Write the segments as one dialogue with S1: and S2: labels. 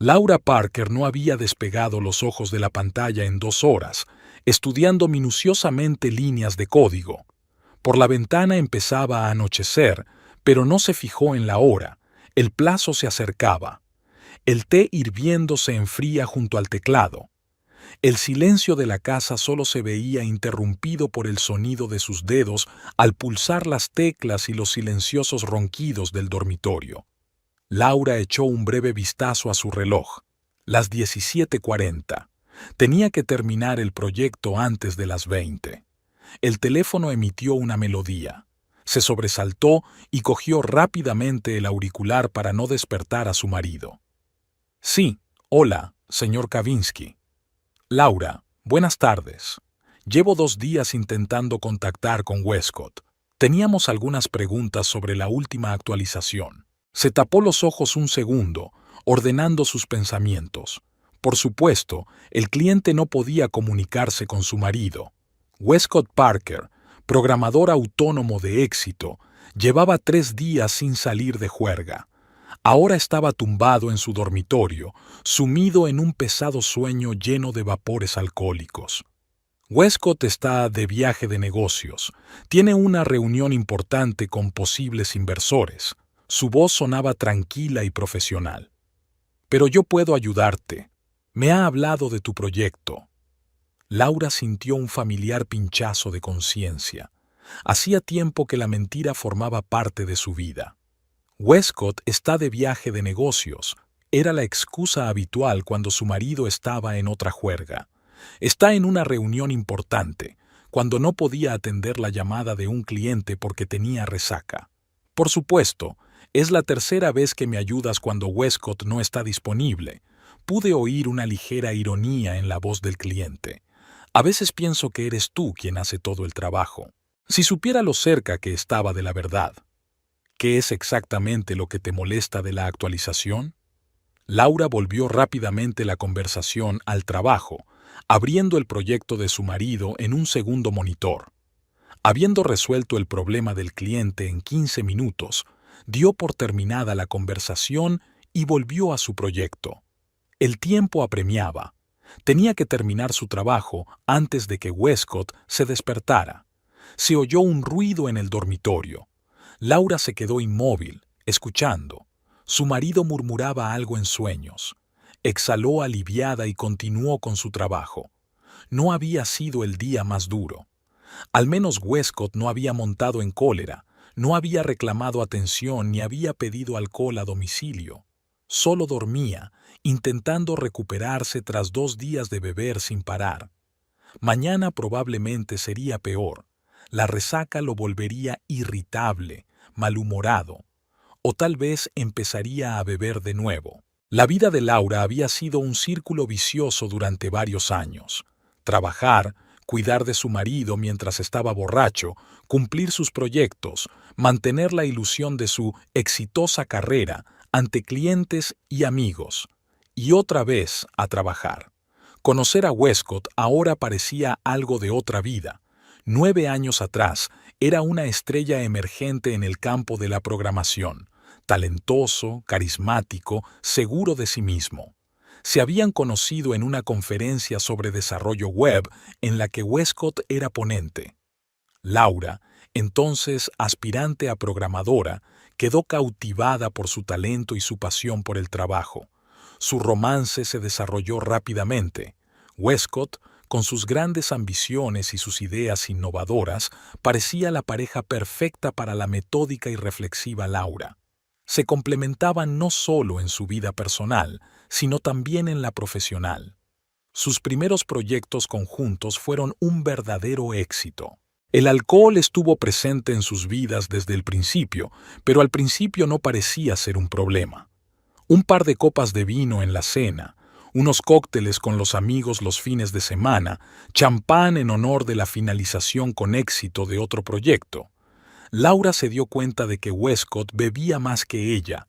S1: Laura Parker no había despegado los ojos de la pantalla en 2 horas, estudiando minuciosamente líneas de código. Por la ventana empezaba a anochecer, pero no se fijó en la hora. El plazo se acercaba. El té hirviendo se enfría junto al teclado. El silencio de la casa solo se veía interrumpido por el sonido de sus dedos al pulsar las teclas y los silenciosos ronquidos del dormitorio. Laura echó un breve vistazo a su reloj. Las 17:40. Tenía que terminar el proyecto antes de las 20. El teléfono emitió una melodía. Se sobresaltó y cogió rápidamente el auricular para no despertar a su marido. Sí, hola, señor Kavinsky. Laura, buenas tardes. Llevo 2 días intentando contactar con Westcott. Teníamos algunas preguntas sobre la última actualización. Se tapó los ojos un segundo, ordenando sus pensamientos. Por supuesto, el cliente no podía comunicarse con su marido. Westcott Parker, programador autónomo de éxito, llevaba 3 días sin salir de juerga. Ahora estaba tumbado en su dormitorio, sumido en un pesado sueño lleno de vapores alcohólicos. Westcott está de viaje de negocios. Tiene una reunión importante con posibles inversores. Su voz sonaba tranquila y profesional. Pero yo puedo ayudarte. Me ha hablado de tu proyecto. Laura sintió un familiar pinchazo de conciencia. Hacía tiempo que la mentira formaba parte de su vida. Westcott está de viaje de negocios. Era la excusa habitual cuando su marido estaba en otra juerga. Está en una reunión importante, cuando no podía atender la llamada de un cliente porque tenía resaca. Por supuesto, es la tercera vez que me ayudas cuando Westcott no está disponible. Pude oír una ligera ironía en la voz del cliente. A veces pienso que eres tú quien hace todo el trabajo. Si supiera lo cerca que estaba de la verdad. ¿Qué es exactamente lo que te molesta de la actualización? Laura volvió rápidamente la conversación al trabajo, abriendo el proyecto de su marido en un segundo monitor. Habiendo resuelto el problema del cliente en 15 minutos, dio por terminada la conversación y volvió a su proyecto. El tiempo apremiaba. Tenía que terminar su trabajo antes de que Westcott se despertara. Se oyó un ruido en el dormitorio. Laura se quedó inmóvil, escuchando. Su marido murmuraba algo en sueños. Exhaló aliviada y continuó con su trabajo. No había sido el día más duro. Al menos Westcott no había montado en cólera, no había reclamado atención ni había pedido alcohol a domicilio. Solo dormía, intentando recuperarse tras 2 días de beber sin parar. Mañana probablemente sería peor. La resaca lo volvería irritable, malhumorado, o tal vez empezaría a beber de nuevo. La vida de Laura había sido un círculo vicioso durante varios años. Trabajar, cuidar de su marido mientras estaba borracho, cumplir sus proyectos, mantener la ilusión de su exitosa carrera ante clientes y amigos, y otra vez a trabajar. Conocer a Westcott ahora parecía algo de otra vida. 9 años atrás era una estrella emergente en el campo de la programación, talentoso, carismático, seguro de sí mismo. Se habían conocido en una conferencia sobre desarrollo web en la que Westcott era ponente. Laura, entonces aspirante a programadora, quedó cautivada por su talento y su pasión por el trabajo. Su romance se desarrolló rápidamente. Westcott, con sus grandes ambiciones y sus ideas innovadoras, parecía la pareja perfecta para la metódica y reflexiva Laura. Se complementaban no solo en su vida personal, sino también en la profesional. Sus primeros proyectos conjuntos fueron un verdadero éxito. El alcohol estuvo presente en sus vidas desde el principio, pero al principio no parecía ser un problema. Un par de copas de vino en la cena, unos cócteles con los amigos los fines de semana, champán en honor de la finalización con éxito de otro proyecto. Laura se dio cuenta de que Westcott bebía más que ella,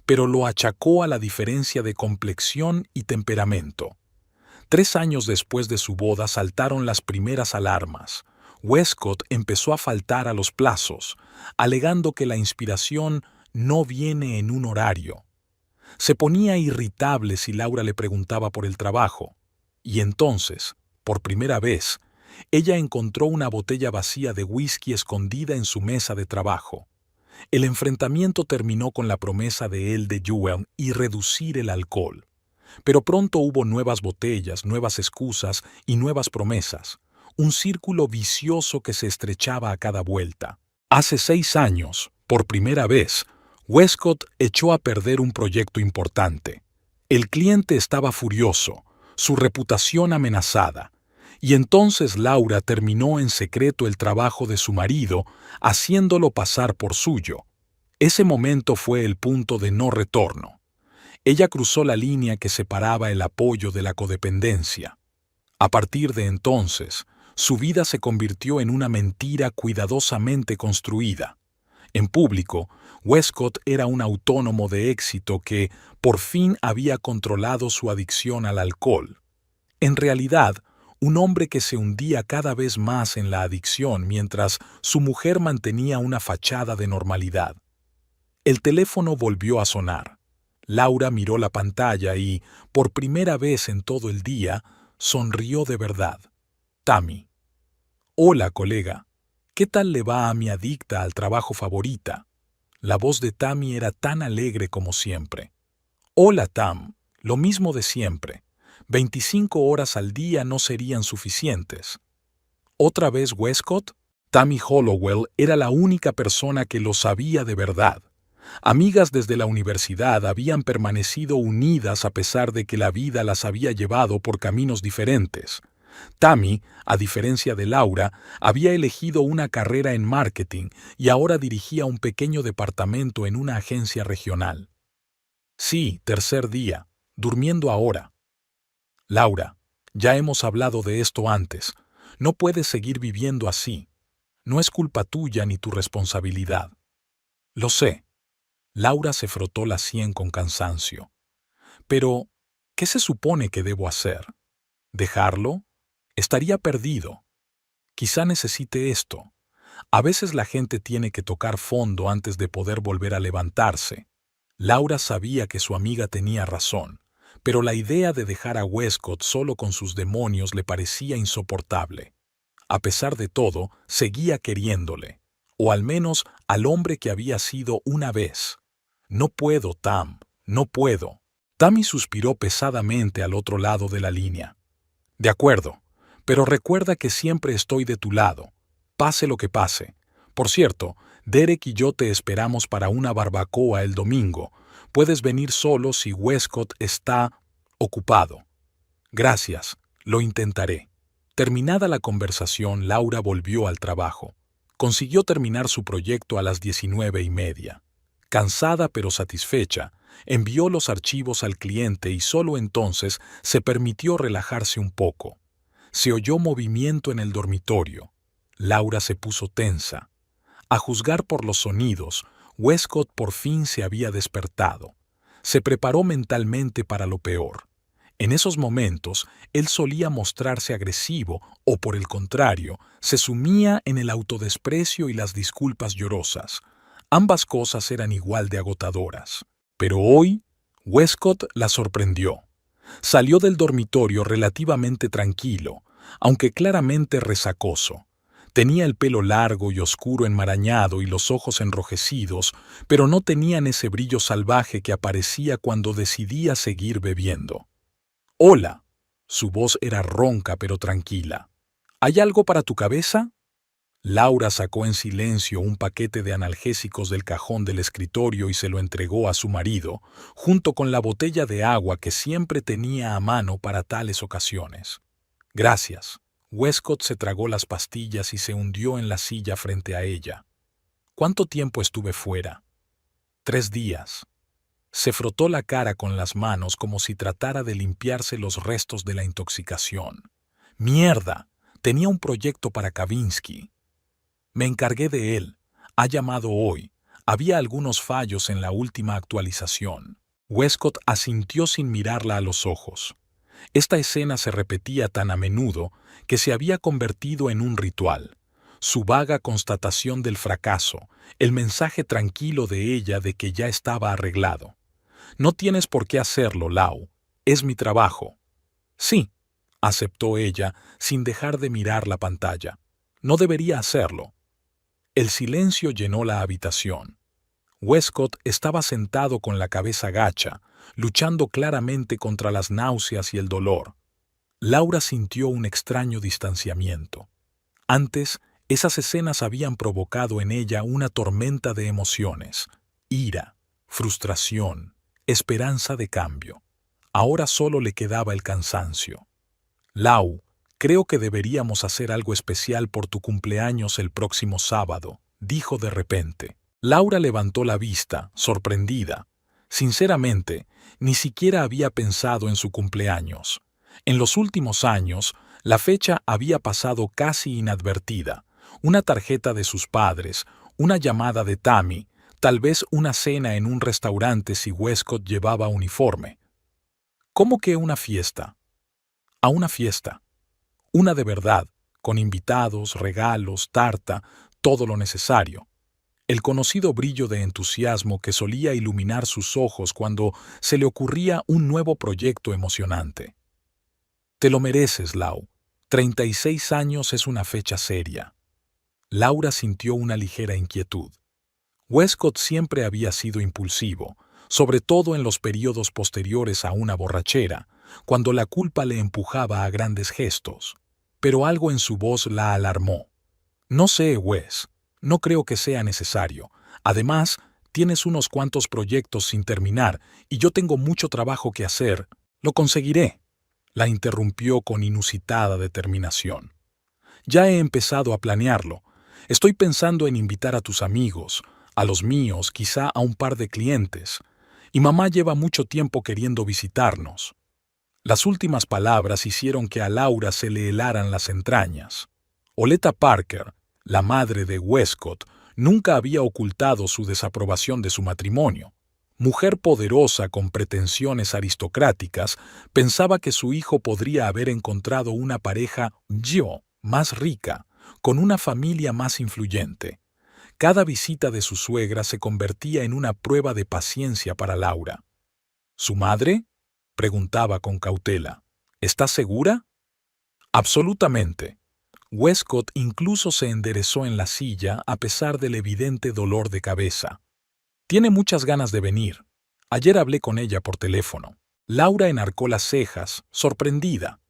S1: pero lo achacó a la diferencia de complexión y temperamento. 3 años después de su boda saltaron las primeras alarmas. Westcott empezó a faltar a los plazos, alegando que la inspiración no viene en un horario. Se ponía irritable si Laura le preguntaba por el trabajo. Y entonces, por primera vez, ella encontró una botella vacía de whisky escondida en su mesa de trabajo. El enfrentamiento terminó con la promesa de él de Joel y reducir el alcohol. Pero pronto hubo nuevas botellas, nuevas excusas y nuevas promesas. Un círculo vicioso que se estrechaba a cada vuelta. Hace 6 años, por primera vez, Westcott echó a perder un proyecto importante. El cliente estaba furioso, su reputación amenazada, y entonces Laura terminó en secreto el trabajo de su marido, haciéndolo pasar por suyo. Ese momento fue el punto de no retorno. Ella cruzó la línea que separaba el apoyo de la codependencia. A partir de entonces, su vida se convirtió en una mentira cuidadosamente construida. En público, Westcott era un autónomo de éxito que, por fin, había controlado su adicción al alcohol. En realidad, un hombre que se hundía cada vez más en la adicción mientras su mujer mantenía una fachada de normalidad. El teléfono volvió a sonar. Laura miró la pantalla y, por primera vez en todo el día, sonrió de verdad. Tammy. Hola, colega. ¿Qué tal le va a mi adicta al trabajo favorita? La voz de Tammy era tan alegre como siempre. Hola, Tam. Lo mismo de siempre. 25 horas al día no serían suficientes. ¿Otra vez Westcott? Tammy Hollowell era la única persona que lo sabía de verdad. Amigas desde la universidad habían permanecido unidas a pesar de que la vida las había llevado por caminos diferentes. Tammy, a diferencia de Laura, había elegido una carrera en marketing y ahora dirigía un pequeño departamento en una agencia regional. Sí, tercer día, durmiendo ahora. Laura, ya hemos hablado de esto antes. No puedes seguir viviendo así. No es culpa tuya ni tu responsabilidad. Lo sé. Laura se frotó la sien con cansancio. Pero, ¿qué se supone que debo hacer? ¿Dejarlo? Estaría perdido. Quizá necesite esto. A veces la gente tiene que tocar fondo antes de poder volver a levantarse. Laura sabía que su amiga tenía razón, pero la idea de dejar a Westcott solo con sus demonios le parecía insoportable. A pesar de todo, seguía queriéndole, o al menos al hombre que había sido una vez. No puedo, Tam, no puedo. Tammy suspiró pesadamente al otro lado de la línea. De acuerdo, pero recuerda que siempre estoy de tu lado, pase lo que pase. Por cierto, Derek y yo te esperamos para una barbacoa el domingo. Puedes venir solo si Westcott está ocupado. Gracias, lo intentaré. Terminada la conversación, Laura volvió al trabajo. Consiguió terminar su proyecto a las 19:30. Cansada pero satisfecha, envió los archivos al cliente y solo entonces se permitió relajarse un poco. Se oyó movimiento en el dormitorio. Laura se puso tensa. A juzgar por los sonidos, Westcott por fin se había despertado. Se preparó mentalmente para lo peor. En esos momentos, él solía mostrarse agresivo o, por el contrario, se sumía en el autodesprecio y las disculpas llorosas. Ambas cosas eran igual de agotadoras. Pero hoy, Westcott la sorprendió. Salió del dormitorio relativamente tranquilo, aunque claramente resacoso. Tenía el pelo largo y oscuro enmarañado y los ojos enrojecidos, pero no tenían ese brillo salvaje que aparecía cuando decidía seguir bebiendo. «Hola». Su voz era ronca pero tranquila. «¿Hay algo para tu cabeza?» Laura sacó en silencio un paquete de analgésicos del cajón del escritorio y se lo entregó a su marido, junto con la botella de agua que siempre tenía a mano para tales ocasiones. «Gracias». Westcott se tragó las pastillas y se hundió en la silla frente a ella. «¿Cuánto tiempo estuve fuera?» 3 días. Se frotó la cara con las manos como si tratara de limpiarse los restos de la intoxicación. «¡Mierda! Tenía un proyecto para Kavinsky. Me encargué de él. Ha llamado hoy. Había algunos fallos en la última actualización». Westcott asintió sin mirarla a los ojos. Esta escena se repetía tan a menudo que se había convertido en un ritual. Su vaga constatación del fracaso, el mensaje tranquilo de ella de que ya estaba arreglado. No tienes por qué hacerlo, Lau. Es mi trabajo. Sí, aceptó ella, sin dejar de mirar la pantalla. No debería hacerlo. El silencio llenó la habitación. Westcott estaba sentado con la cabeza gacha, luchando claramente contra las náuseas y el dolor. Laura sintió un extraño distanciamiento. Antes, esas escenas habían provocado en ella una tormenta de emociones: ira, frustración, esperanza de cambio. Ahora solo le quedaba el cansancio. Lau, creo que deberíamos hacer algo especial por tu cumpleaños el próximo sábado, dijo de repente. Laura levantó la vista, sorprendida. Sinceramente, ni siquiera había pensado en su cumpleaños. En los últimos años, la fecha había pasado casi inadvertida. Una tarjeta de sus padres, una llamada de Tammy, tal vez una cena en un restaurante si Westcott llevaba uniforme. ¿Cómo que una fiesta? A una fiesta. Una de verdad, con invitados, regalos, tarta, todo lo necesario. El conocido brillo de entusiasmo que solía iluminar sus ojos cuando se le ocurría un nuevo proyecto emocionante. Te lo mereces, Lau. 36 años es una fecha seria. Laura sintió una ligera inquietud. Westcott siempre había sido impulsivo, sobre todo en los periodos posteriores a una borrachera, cuando la culpa le empujaba a grandes gestos. Pero algo en su voz la alarmó. No sé, Wes, no creo que sea necesario. Además, tienes unos cuantos proyectos sin terminar y yo tengo mucho trabajo que hacer. Lo conseguiré. La interrumpió con inusitada determinación. Ya he empezado a planearlo. Estoy pensando en invitar a tus amigos, a los míos, quizá a un par de clientes. Y mamá lleva mucho tiempo queriendo visitarnos. Las últimas palabras hicieron que a Laura se le helaran las entrañas. Oleta Parker, la madre de Westcott, nunca había ocultado su desaprobación de su matrimonio. Mujer poderosa con pretensiones aristocráticas, pensaba que su hijo podría haber encontrado una pareja más rica, con una familia más influyente. Cada visita de su suegra se convertía en una prueba de paciencia para Laura. ¿Su madre?, preguntaba con cautela. ¿Estás segura? Absolutamente. Westcott incluso se enderezó en la silla a pesar del evidente dolor de cabeza. Tiene muchas ganas de venir. Ayer hablé con ella por teléfono. Laura enarcó las cejas, sorprendida.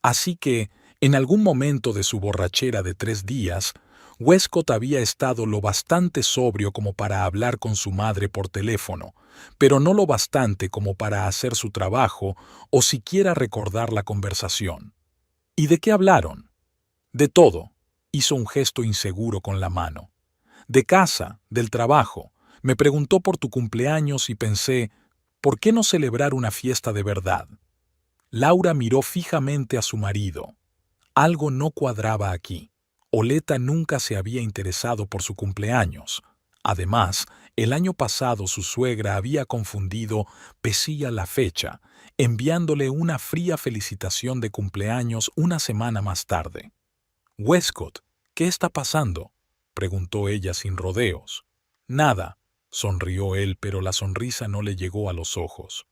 S1: Así que, en algún momento de su borrachera de 3 días, Westcott había estado lo bastante sobrio como para hablar con su madre por teléfono, pero no lo bastante como para hacer su trabajo o siquiera recordar la conversación. ¿Y de qué hablaron? De todo. Hizo un gesto inseguro con la mano. De casa, del trabajo. Me preguntó por tu cumpleaños y pensé, ¿por qué no celebrar una fiesta de verdad? Laura miró fijamente a su marido. Algo no cuadraba aquí. Oleta nunca se había interesado por su cumpleaños. Además, el año pasado su suegra había confundido pesía la fecha, enviándole una fría felicitación de cumpleaños una semana más tarde. «Westcott, ¿qué está pasando?», preguntó ella sin rodeos. «Nada», sonrió él, pero la sonrisa no le llegó a los ojos.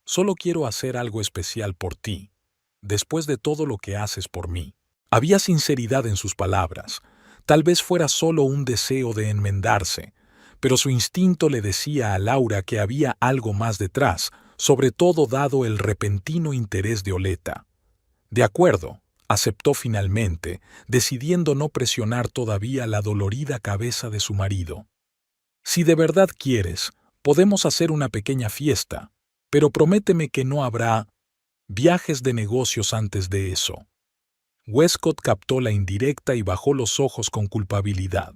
S1: «Solo quiero hacer algo especial por ti, después de todo lo que haces por mí». Había sinceridad en sus palabras. Tal vez fuera solo un deseo de enmendarse, pero su instinto le decía a Laura que había algo más detrás, sobre todo dado el repentino interés de Oleta. De acuerdo, aceptó finalmente, decidiendo no presionar todavía la dolorida cabeza de su marido. Si de verdad quieres, podemos hacer una pequeña fiesta, pero prométeme que no habrá viajes de negocios antes de eso. Westcott captó la indirecta y bajó los ojos con culpabilidad.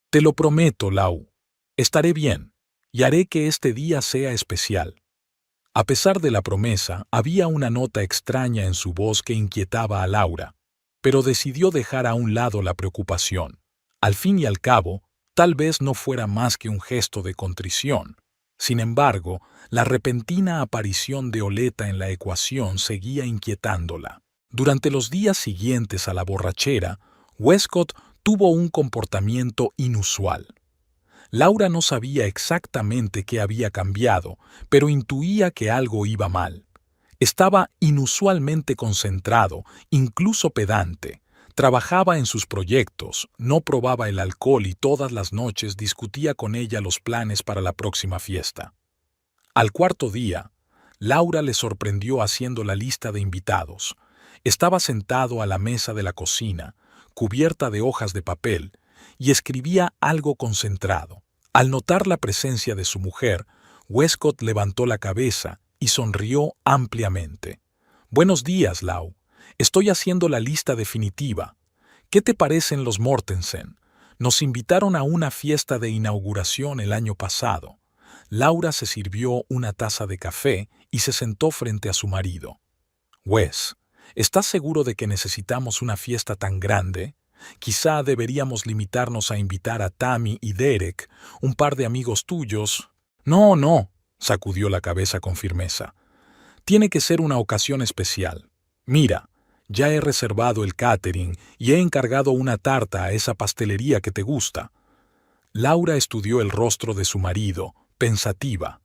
S1: Te lo prometo, Lau. Estaré bien, y haré que este día sea especial. A pesar de la promesa, había una nota extraña en su voz que inquietaba a Laura, pero decidió dejar a un lado la preocupación. Al fin y al cabo, tal vez no fuera más que un gesto de contrición. Sin embargo, la repentina aparición de Oleta en la ecuación seguía inquietándola. Durante los días siguientes a la borrachera, Westcott tuvo un comportamiento inusual. Laura no sabía exactamente qué había cambiado, pero intuía que algo iba mal. Estaba inusualmente concentrado, incluso pedante. Trabajaba en sus proyectos, no probaba el alcohol y todas las noches discutía con ella los planes para la próxima fiesta. Al cuarto día, Laura le sorprendió haciendo la lista de invitados. Estaba sentado a la mesa de la cocina, cubierta de hojas de papel, y escribía algo concentrado. Al notar la presencia de su mujer, Westcott levantó la cabeza y sonrió ampliamente. «Buenos días, Lau. Estoy haciendo la lista definitiva. ¿Qué te parecen los Mortensen? Nos invitaron a una fiesta de inauguración el año pasado». Laura se sirvió una taza de café y se sentó frente a su marido. «Wes, ¿estás seguro de que necesitamos una fiesta tan grande? Quizá deberíamos limitarnos a invitar a Tammy y Derek, un par de amigos tuyos». «No, no», sacudió la cabeza con firmeza. «Tiene que ser una ocasión especial. Mira, ya he reservado el catering y he encargado una tarta a esa pastelería que te gusta». Laura estudió el rostro de su marido, pensativa.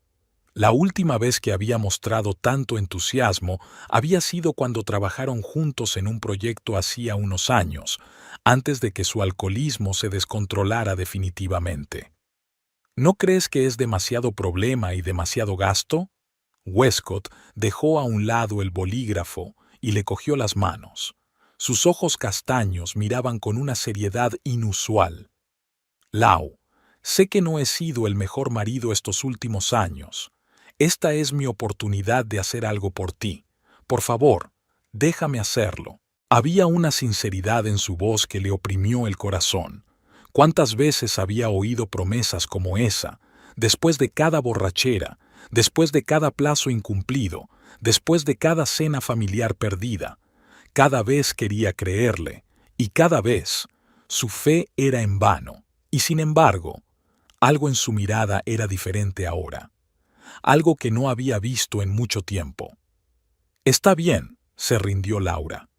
S1: La última vez que había mostrado tanto entusiasmo había sido cuando trabajaron juntos en un proyecto hacía unos años, antes de que su alcoholismo se descontrolara definitivamente. ¿No crees que es demasiado problema y demasiado gasto? Westcott dejó a un lado el bolígrafo y le cogió las manos. Sus ojos castaños miraban con una seriedad inusual. «Lau, sé que no he sido el mejor marido estos últimos años. Esta es mi oportunidad de hacer algo por ti. Por favor, déjame hacerlo». Había una sinceridad en su voz que le oprimió el corazón. ¿Cuántas veces había oído promesas como esa, después de cada borrachera, después de cada plazo incumplido, después de cada cena familiar perdida? Cada vez quería creerle, y cada vez su fe era en vano. Y sin embargo, algo en su mirada era diferente ahora, algo que no había visto en mucho tiempo. «Está bien», se rindió Laura,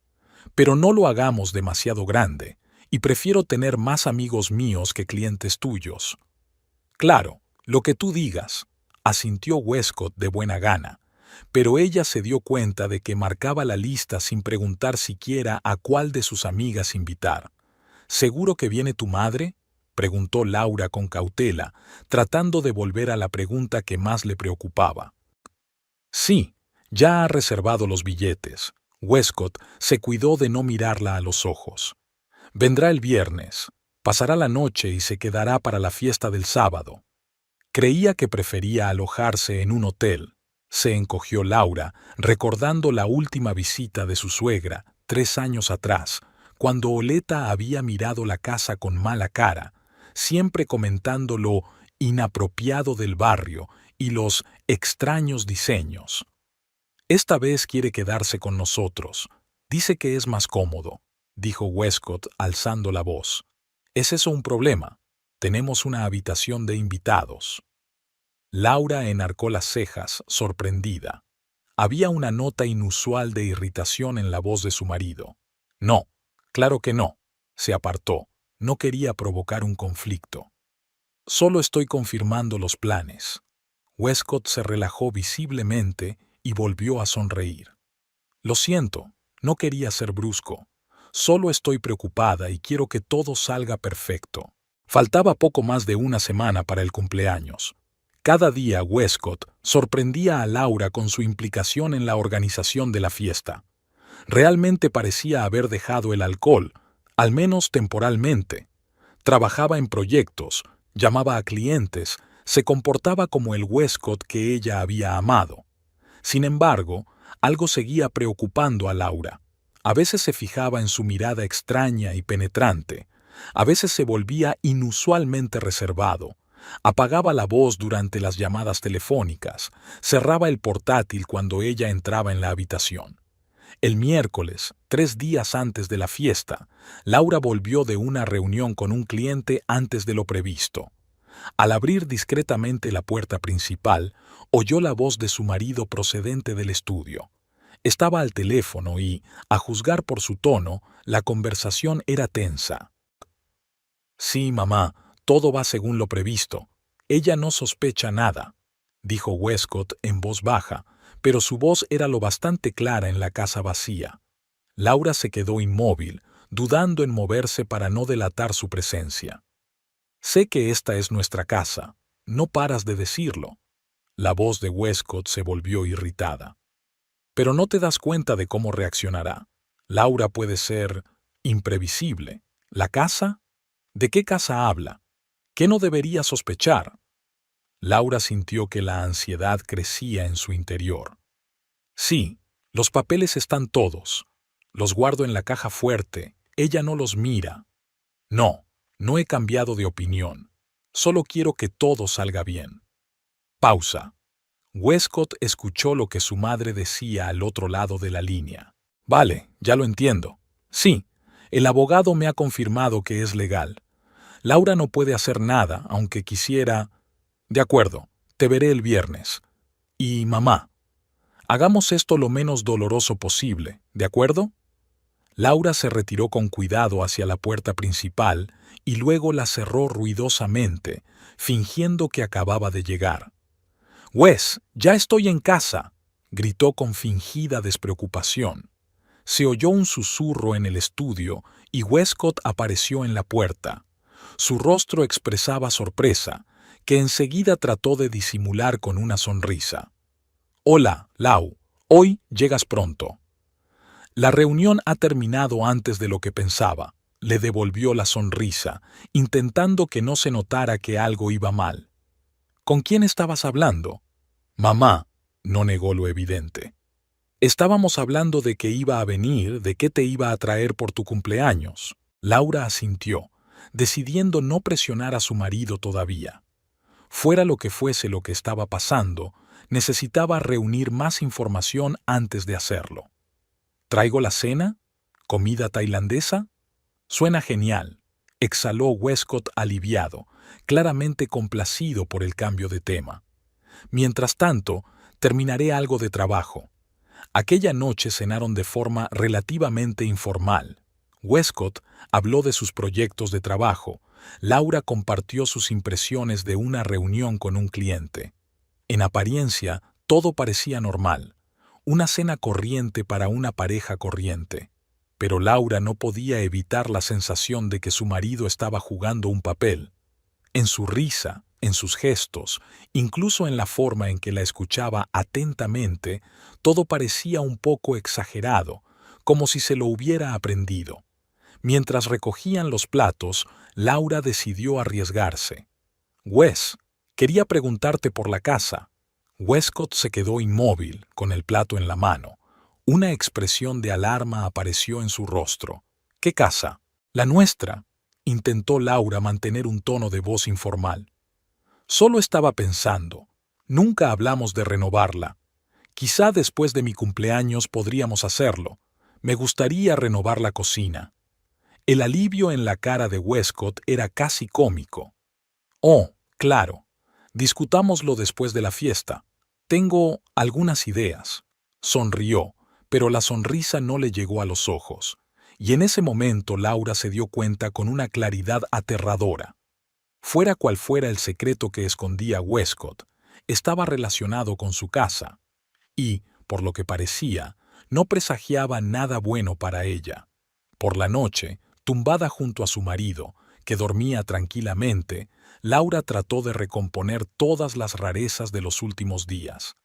S1: «pero no lo hagamos demasiado grande, y prefiero tener más amigos míos que clientes tuyos». «Claro, lo que tú digas», asintió Westcott de buena gana, pero ella se dio cuenta de que marcaba la lista sin preguntar siquiera a cuál de sus amigas invitar. «¿Seguro que viene tu madre?», preguntó Laura con cautela, tratando de volver a la pregunta que más le preocupaba. «Sí, ya ha reservado los billetes». Westcott se cuidó de no mirarla a los ojos. «Vendrá el viernes, pasará la noche y se quedará para la fiesta del sábado». Creía que prefería alojarse en un hotel. Se encogió Laura, recordando la última visita de su suegra, 3 años atrás, cuando Oleta había mirado la casa con mala cara, siempre comentando lo inapropiado del barrio y los extraños diseños. «Esta vez quiere quedarse con nosotros. Dice que es más cómodo», dijo Westcott alzando la voz. «¿Es eso un problema? Tenemos una habitación de invitados». Laura enarcó las cejas, sorprendida. Había una nota inusual de irritación en la voz de su marido. «No, claro que no», se apartó. No quería provocar un conflicto. «Solo estoy confirmando los planes». Westcott se relajó visiblemente y volvió a sonreír. «Lo siento, no quería ser brusco. Solo estoy preocupada y quiero que todo salga perfecto». Faltaba poco más de una semana para el cumpleaños. Cada día Westcott sorprendía a Laura con su implicación en la organización de la fiesta. Realmente parecía haber dejado el alcohol, al menos temporalmente. Trabajaba en proyectos, llamaba a clientes, se comportaba como el Westcott que ella había amado. Sin embargo, algo seguía preocupando a Laura. A veces se fijaba en su mirada extraña y penetrante. A veces se volvía inusualmente reservado. Apagaba la voz durante las llamadas telefónicas. Cerraba el portátil cuando ella entraba en la habitación. El miércoles, 3 días antes de la fiesta, Laura volvió de una reunión con un cliente antes de lo previsto. Al abrir discretamente la puerta principal, oyó la voz de su marido procedente del estudio. Estaba al teléfono y, a juzgar por su tono, la conversación era tensa. «Sí, mamá, Todo va según lo previsto. Ella no sospecha nada, dijo Westcott en voz baja, pero su voz era lo bastante clara en la casa vacía. Laura se quedó inmóvil, dudando en moverse para no delatar su presencia. Sé que esta es nuestra casa. No paras de decirlo. La voz de Westcott se volvió irritada. Pero no te das cuenta de cómo reaccionará. Laura puede ser imprevisible. ¿La casa? ¿De qué casa habla? ¿Qué no debería sospechar? Laura sintió que la ansiedad crecía en su interior. Sí, los papeles están todos. Los guardo en la caja fuerte. Ella no los mira. No, no he cambiado de opinión. Solo quiero que todo salga bien. Pausa. Westcott escuchó lo que su madre decía al otro lado de la línea. Vale, ya lo entiendo. Sí, el abogado me ha confirmado que es legal. Laura no puede hacer nada, aunque quisiera... De acuerdo, te veré el viernes. Y mamá, hagamos esto lo menos doloroso posible, ¿de acuerdo? Laura se retiró con cuidado hacia la puerta principal y luego la cerró ruidosamente, fingiendo que acababa de llegar. «Wes, ya estoy en casa», gritó con fingida despreocupación. Se oyó un susurro en el estudio y Westcott apareció en la puerta. Su rostro expresaba sorpresa, que enseguida trató de disimular con una sonrisa. «Hola, Lau, hoy llegas pronto». «La reunión ha terminado antes de lo que pensaba», le devolvió la sonrisa, intentando que no se notara que algo iba mal. «¿Con quién estabas hablando?» «Mamá», no negó lo evidente. «Estábamos hablando de que iba a venir, de qué te iba a traer por tu cumpleaños». Laura asintió, decidiendo no presionar a su marido todavía. Fuera lo que fuese lo que estaba pasando, necesitaba reunir más información antes de hacerlo. ¿Traigo la cena? ¿Comida tailandesa? Suena genial, exhaló Westcott aliviado, claramente complacido por el cambio de tema. Mientras tanto, terminaré algo de trabajo. Aquella noche cenaron de forma relativamente informal. Westcott habló de sus proyectos de trabajo. Laura compartió sus impresiones de una reunión con un cliente. En apariencia, todo parecía normal. Una cena corriente para una pareja corriente. Pero Laura no podía evitar la sensación de que su marido estaba jugando un papel. En su risa, en sus gestos, incluso en la forma en que la escuchaba atentamente, todo parecía un poco exagerado, como si se lo hubiera aprendido. Mientras recogían los platos, Laura decidió arriesgarse. «Wes, quería preguntarte por la casa». Westcott se quedó inmóvil, con el plato en la mano. Una expresión de alarma apareció en su rostro. «¿Qué casa?» «La nuestra», intentó Laura mantener un tono de voz informal. «Solo estaba pensando. Nunca hablamos de renovarla. Quizá después de mi cumpleaños podríamos hacerlo. Me gustaría renovar la cocina». El alivio en la cara de Westcott era casi cómico. «Oh, claro. Discutámoslo después de la fiesta. Tengo algunas ideas». Sonrió, pero la sonrisa no le llegó a los ojos. Y en ese momento Laura se dio cuenta con una claridad aterradora. Fuera cual fuera el secreto que escondía Westcott, estaba relacionado con su casa. Y, por lo que parecía, no presagiaba nada bueno para ella. Por la noche, tumbada junto a su marido, que dormía tranquilamente, Laura trató de recomponer todas las rarezas de los últimos días.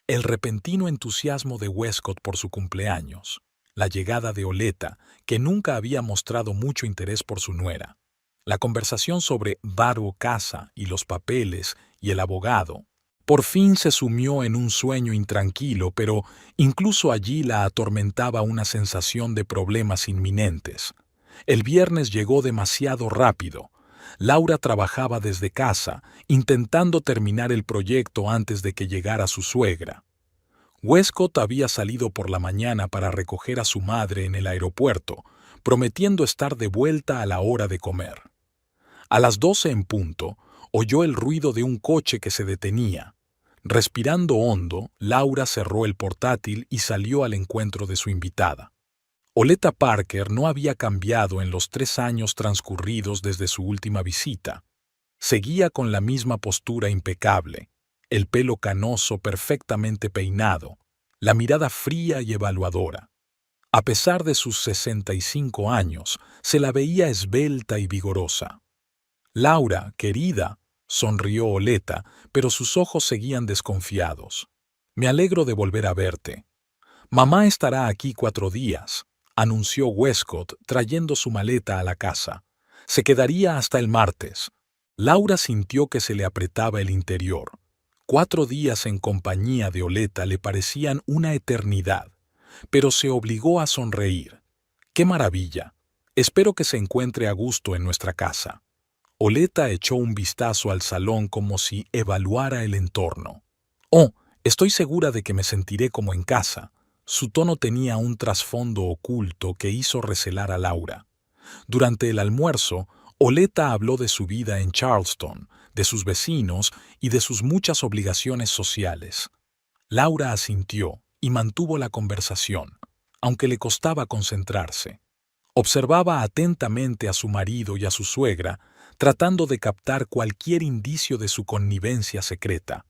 S1: El repentino entusiasmo de Westcott por su cumpleaños, la llegada de Oleta, que nunca había mostrado mucho interés por su nuera, la conversación sobre Varo Casa y los papeles y el abogado. Por fin se sumió en un sueño intranquilo, pero incluso allí la atormentaba una sensación de problemas inminentes. El viernes llegó demasiado rápido. Laura trabajaba desde casa, intentando terminar el proyecto antes de que llegara su suegra. Westcott había salido por la mañana para recoger a su madre en el aeropuerto, prometiendo estar de vuelta a la hora de comer. A las 12 en punto, oyó el ruido de un coche que se detenía. Respirando hondo, Laura cerró el portátil y salió al encuentro de su invitada. Oleta Parker no había cambiado en los 3 años transcurridos desde su última visita. Seguía con la misma postura impecable, el pelo canoso perfectamente peinado, la mirada fría y evaluadora. A pesar de sus 65 años, se la veía esbelta y vigorosa. Laura, querida, sonrió Oleta, pero sus ojos seguían desconfiados. Me alegro de volver a verte. Mamá estará aquí 4 días, anunció Westcott trayendo su maleta a la casa. Se quedaría hasta el martes. Laura sintió que se le apretaba el interior. 4 días en compañía de Oleta le parecían una eternidad, pero se obligó a sonreír. ¡Qué maravilla! Espero que se encuentre a gusto en nuestra casa. Oleta echó un vistazo al salón como si evaluara el entorno. Oh, estoy segura de que me sentiré como en casa. Su tono tenía un trasfondo oculto que hizo recelar a Laura. Durante el almuerzo, Oleta habló de su vida en Charleston, de sus vecinos y de sus muchas obligaciones sociales. Laura asintió y mantuvo la conversación, aunque le costaba concentrarse. Observaba atentamente a su marido y a su suegra, tratando de captar cualquier indicio de su connivencia secreta.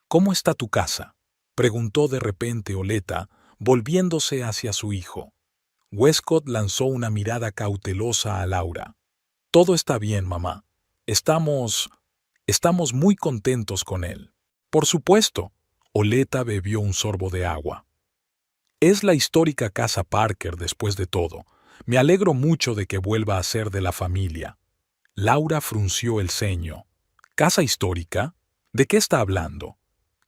S1: «¿Cómo está tu casa?», preguntó de repente Oleta, volviéndose hacia su hijo. Westcott lanzó una mirada cautelosa a Laura. «Todo está bien, mamá. Estamos muy contentos con él». «Por supuesto». Oleta bebió un sorbo de agua. «Es la histórica casa Parker después de todo. Me alegro mucho de que vuelva a ser de la familia». Laura frunció el ceño. «¿Casa histórica? ¿De qué está hablando?»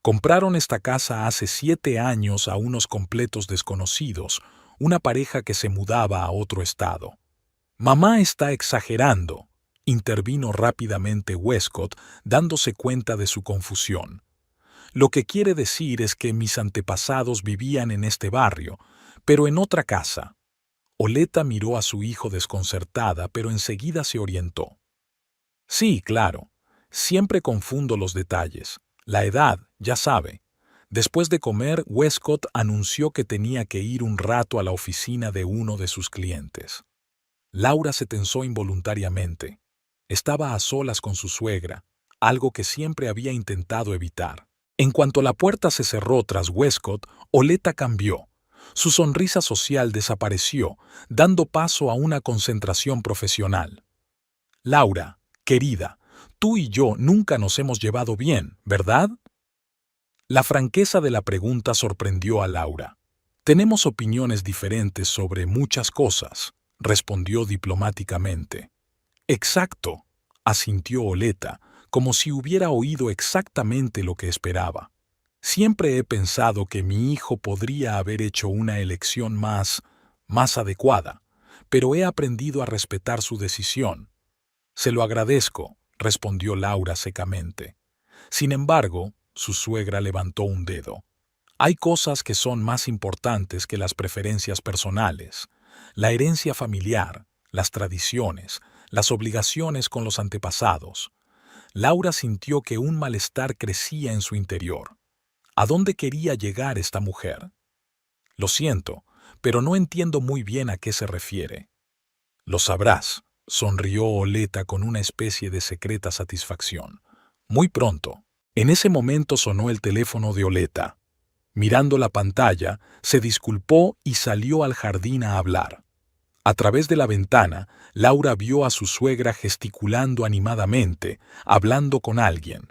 S1: «Compraron esta casa hace 7 años a unos completos desconocidos, una pareja que se mudaba a otro estado». «Mamá está exagerando», intervino rápidamente Westcott, dándose cuenta de su confusión. «Lo que quiere decir es que mis antepasados vivían en este barrio, pero en otra casa». Oleta miró a su hijo desconcertada, pero enseguida se orientó. «Sí, claro. Siempre confundo los detalles. La edad, ya sabe». Después de comer, Westcott anunció que tenía que ir un rato a la oficina de uno de sus clientes. Laura se tensó involuntariamente. Estaba a solas con su suegra, algo que siempre había intentado evitar. En cuanto la puerta se cerró tras Westcott, Oleta cambió. Su sonrisa social desapareció, dando paso a una concentración profesional. «Laura, querida, tú y yo nunca nos hemos llevado bien, ¿verdad?». La franqueza de la pregunta sorprendió a Laura. «Tenemos opiniones diferentes sobre muchas cosas», respondió diplomáticamente. «Exacto», asintió Oleta, como si hubiera oído exactamente lo que esperaba. «Siempre he pensado que mi hijo podría haber hecho una elección más adecuada, pero he aprendido a respetar su decisión». «Se lo agradezco», respondió Laura secamente. Sin embargo, su suegra levantó un dedo. «Hay cosas que son más importantes que las preferencias personales. La herencia familiar, las tradiciones, las obligaciones con los antepasados». Laura sintió que un malestar crecía en su interior. ¿A dónde quería llegar esta mujer? «Lo siento, pero no entiendo muy bien a qué se refiere». «Lo sabrás», sonrió Oleta con una especie de secreta satisfacción. «Muy pronto». En ese momento sonó el teléfono de Oleta. Mirando la pantalla, se disculpó y salió al jardín a hablar. A través de la ventana, Laura vio a su suegra gesticulando animadamente, hablando con alguien.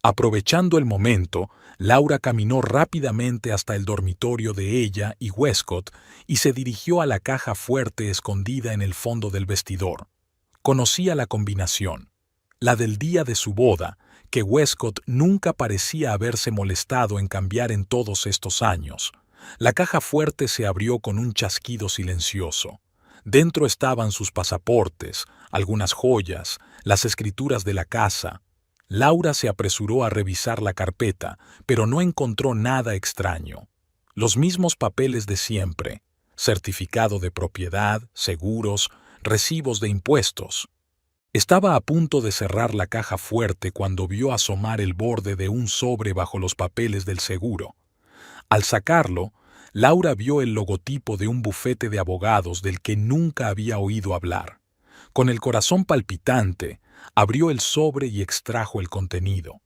S1: Aprovechando el momento, Laura caminó rápidamente hasta el dormitorio de ella y Westcott y se dirigió a la caja fuerte escondida en el fondo del vestidor. Conocía la combinación, la del día de su boda, que Westcott nunca parecía haberse molestado en cambiar en todos estos años. La caja fuerte se abrió con un chasquido silencioso. Dentro estaban sus pasaportes, algunas joyas, las escrituras de la casa. Laura se apresuró a revisar la carpeta, pero no encontró nada extraño. Los mismos papeles de siempre: certificado de propiedad, seguros, recibos de impuestos. Estaba a punto de cerrar la caja fuerte cuando vio asomar el borde de un sobre bajo los papeles del seguro. Al sacarlo, Laura vio el logotipo de un bufete de abogados del que nunca había oído hablar. Con el corazón palpitante, abrió el sobre y extrajo el contenido.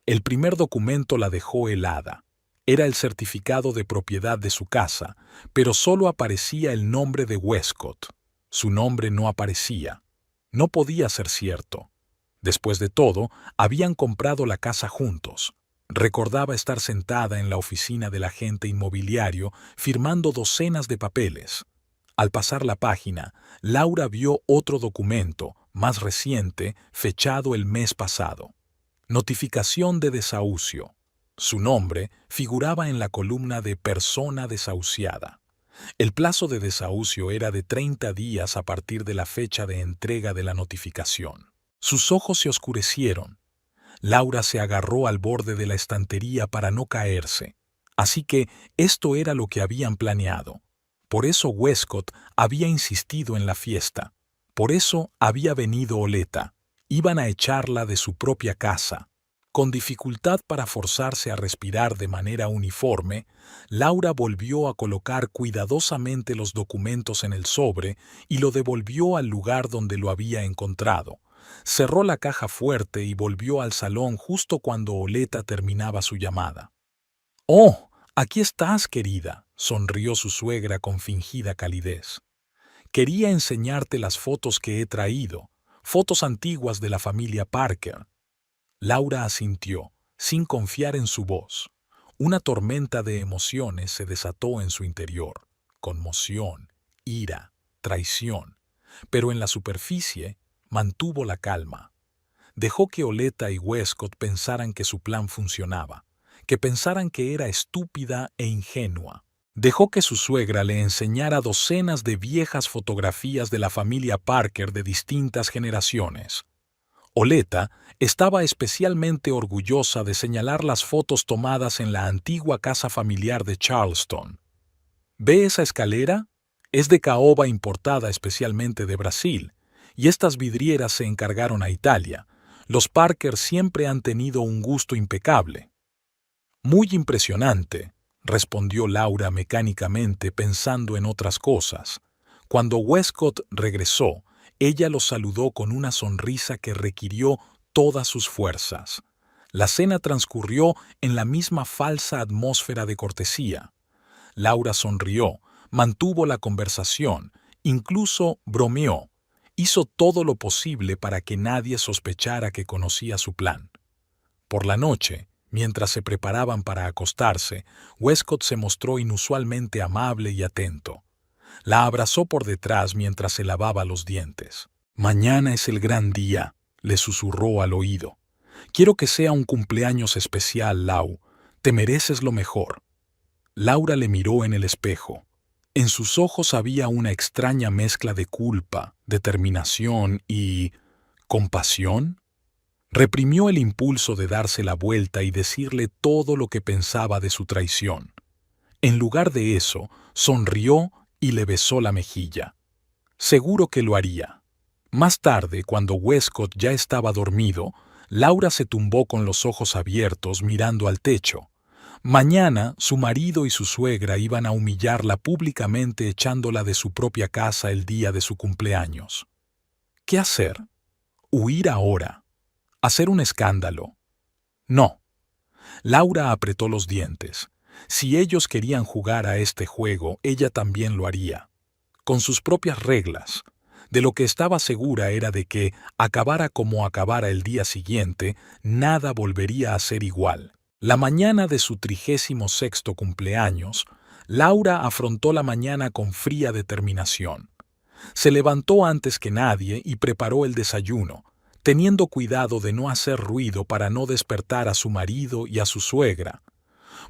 S1: El primer documento la dejó helada. Era el certificado de propiedad de su casa, pero solo aparecía el nombre de Westcott. Su nombre no aparecía. No podía ser cierto. Después de todo, habían comprado la casa juntos. Recordaba estar sentada en la oficina del agente inmobiliario firmando docenas de papeles. Al pasar la página, Laura vio otro documento, más reciente, fechado el mes pasado. Notificación de desahucio. Su nombre figuraba en la columna de persona desahuciada. El plazo de desahucio era de 30 días a partir de la fecha de entrega de la notificación. Sus ojos se oscurecieron. Laura se agarró al borde de la estantería para no caerse. Así que esto era lo que habían planeado. Por eso Westcott había insistido en la fiesta. Por eso había venido Oleta. Iban a echarla de su propia casa. Con dificultad para forzarse a respirar de manera uniforme, Laura volvió a colocar cuidadosamente los documentos en el sobre y lo devolvió al lugar donde lo había encontrado. Cerró la caja fuerte y volvió al salón justo cuando Oleta terminaba su llamada. «Oh, aquí estás, querida», sonrió su suegra con fingida calidez. «Quería enseñarte las fotos que he traído, fotos antiguas de la familia Parker». Laura asintió, sin confiar en su voz. Una tormenta de emociones se desató en su interior. Conmoción, ira, traición. Pero en la superficie mantuvo la calma. Dejó que Oleta y Westcott pensaran que su plan funcionaba, que pensaran que era estúpida e ingenua. Dejó que su suegra le enseñara docenas de viejas fotografías de la familia Parker de distintas generaciones. Oleta estaba especialmente orgullosa de señalar las fotos tomadas en la antigua casa familiar de Charleston. ¿Ve esa escalera? Es de caoba importada especialmente de Brasil, y estas vidrieras se encargaron a Italia. Los Parker siempre han tenido un gusto impecable. Muy impresionante, respondió Laura mecánicamente pensando en otras cosas. Cuando Westcott regresó, ella lo saludó con una sonrisa que requirió todas sus fuerzas. La cena transcurrió en la misma falsa atmósfera de cortesía. Laura sonrió, mantuvo la conversación, incluso bromeó. Hizo todo lo posible para que nadie sospechara que conocía su plan. Por la noche, mientras se preparaban para acostarse, Westcott se mostró inusualmente amable y atento. La abrazó por detrás mientras se lavaba los dientes. «Mañana es el gran día», le susurró al oído. «Quiero que sea un cumpleaños especial, Lau. Te mereces lo mejor». Laura le miró en el espejo. En sus ojos había una extraña mezcla de culpa, determinación y... ¿compasión? Reprimió el impulso de darse la vuelta y decirle todo lo que pensaba de su traición. En lugar de eso, sonrió y le besó la mejilla. Seguro que lo haría. Más tarde, cuando Westcott ya estaba dormido, Laura se tumbó con los ojos abiertos mirando al techo. Mañana su marido y su suegra iban a humillarla públicamente echándola de su propia casa el día de su cumpleaños. ¿Qué hacer? ¿Huir ahora? ¿Hacer un escándalo? No. Laura apretó los dientes. Si ellos querían jugar a este juego, ella también lo haría. Con sus propias reglas. De lo que estaba segura era de que, acabara como acabara el día siguiente, nada volvería a ser igual. La mañana de su 36º cumpleaños, Laura afrontó la mañana con fría determinación. Se levantó antes que nadie y preparó el desayuno, teniendo cuidado de no hacer ruido para no despertar a su marido y a su suegra.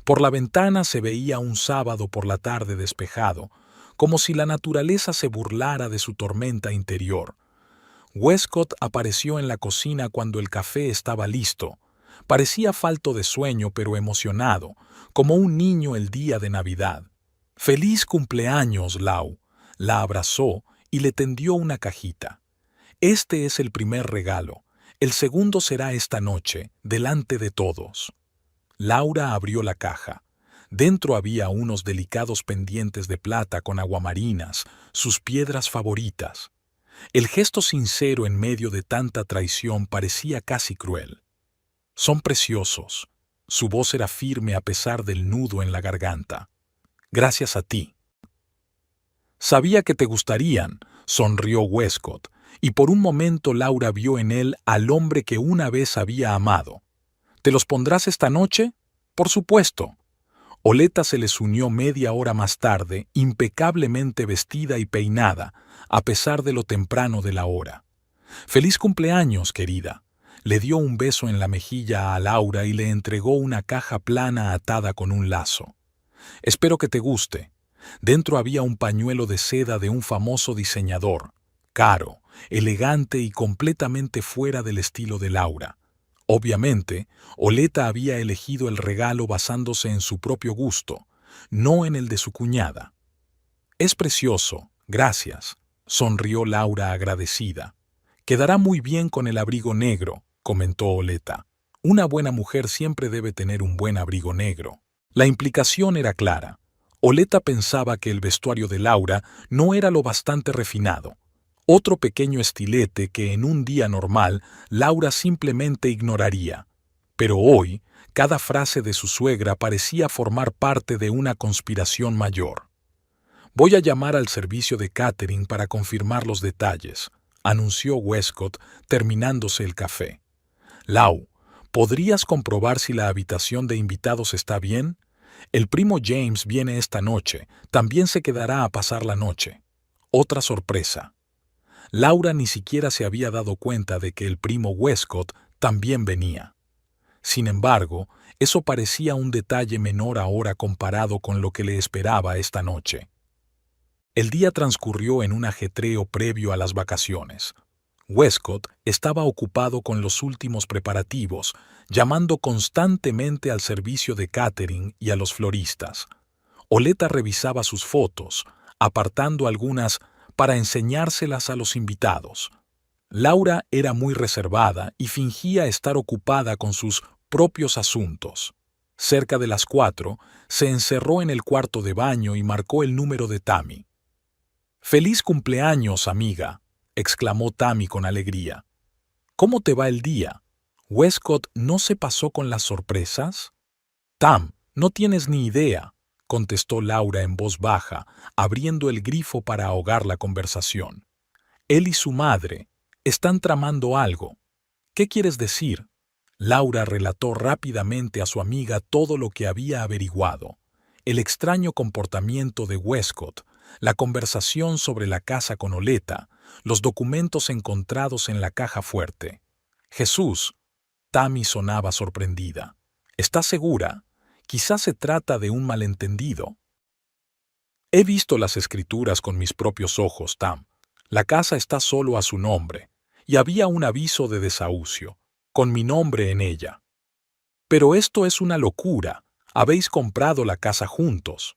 S1: Por la ventana se veía un sábado por la tarde despejado, como si la naturaleza se burlara de su tormenta interior. Westcott apareció en la cocina cuando el café estaba listo. Parecía falto de sueño pero emocionado, como un niño el día de Navidad. «¡Feliz cumpleaños, Lau!», la abrazó y le tendió una cajita. «Este es el primer regalo. El segundo será esta noche, delante de todos». Laura abrió la caja. Dentro había unos delicados pendientes de plata con aguamarinas, sus piedras favoritas. El gesto sincero en medio de tanta traición parecía casi cruel. Son preciosos. Su voz era firme a pesar del nudo en la garganta. Gracias a ti. Sabía que te gustarían, sonrió Westcott, y por un momento Laura vio en él al hombre que una vez había amado. ¿Te los pondrás esta noche? Por supuesto. Oleta se les unió media hora más tarde, impecablemente vestida y peinada, a pesar de lo temprano de la hora. «Feliz cumpleaños, querida». Le dio un beso en la mejilla a Laura y le entregó una caja plana atada con un lazo. «Espero que te guste». Dentro había un pañuelo de seda de un famoso diseñador, caro, elegante y completamente fuera del estilo de Laura. Obviamente, Oleta había elegido el regalo basándose en su propio gusto, no en el de su cuñada. «Es precioso, gracias», sonrió Laura agradecida. «Quedará muy bien con el abrigo negro», comentó Oleta. «Una buena mujer siempre debe tener un buen abrigo negro». La implicación era clara. Oleta pensaba que el vestuario de Laura no era lo bastante refinado. Otro pequeño estilete que en un día normal Laura simplemente ignoraría. Pero hoy, cada frase de su suegra parecía formar parte de una conspiración mayor. «Voy a llamar al servicio de catering para confirmar los detalles», anunció Westcott, terminándose el café. «Lau, ¿podrías comprobar si la habitación de invitados está bien? El primo James viene esta noche, también se quedará a pasar la noche». Otra sorpresa. Laura ni siquiera se había dado cuenta de que el primo Westcott también venía. Sin embargo, eso parecía un detalle menor ahora comparado con lo que le esperaba esta noche. El día transcurrió en un ajetreo previo a las vacaciones. Westcott estaba ocupado con los últimos preparativos, llamando constantemente al servicio de catering y a los floristas. Oleta revisaba sus fotos, apartando algunas para enseñárselas a los invitados. Laura era muy reservada y fingía estar ocupada con sus propios asuntos. Cerca de las 4, se encerró en el cuarto de baño y marcó el número de Tammy. «¡Feliz cumpleaños, amiga!», exclamó Tammy con alegría. «¿Cómo te va el día? ¿Westcott no se pasó con las sorpresas?» «Tam, no tienes ni idea», contestó Laura en voz baja, abriendo el grifo para ahogar la conversación. «Él y su madre están tramando algo». «¿Qué quieres decir?». Laura relató rápidamente a su amiga todo lo que había averiguado. El extraño comportamiento de Westcott, la conversación sobre la casa con Oleta, los documentos encontrados en la caja fuerte. «Jesús», Tammy sonaba sorprendida. «¿Estás segura? Quizás se trata de un malentendido». «He visto las escrituras con mis propios ojos, Tam. La casa está solo a su nombre, y había un aviso de desahucio, con mi nombre en ella». «Pero esto es una locura. Habéis comprado la casa juntos».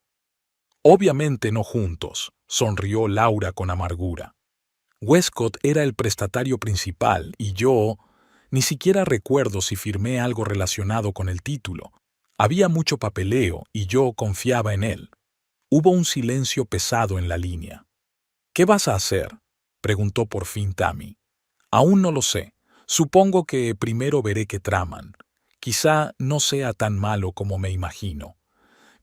S1: «Obviamente no juntos», sonrió Laura con amargura. «Westcott era el prestatario principal y yo ni siquiera recuerdo si firmé algo relacionado con el título. Había mucho papeleo y yo confiaba en él». Hubo un silencio pesado en la línea. «¿Qué vas a hacer?», preguntó por fin Tammy. «Aún no lo sé. Supongo que primero veré qué traman. Quizá no sea tan malo como me imagino».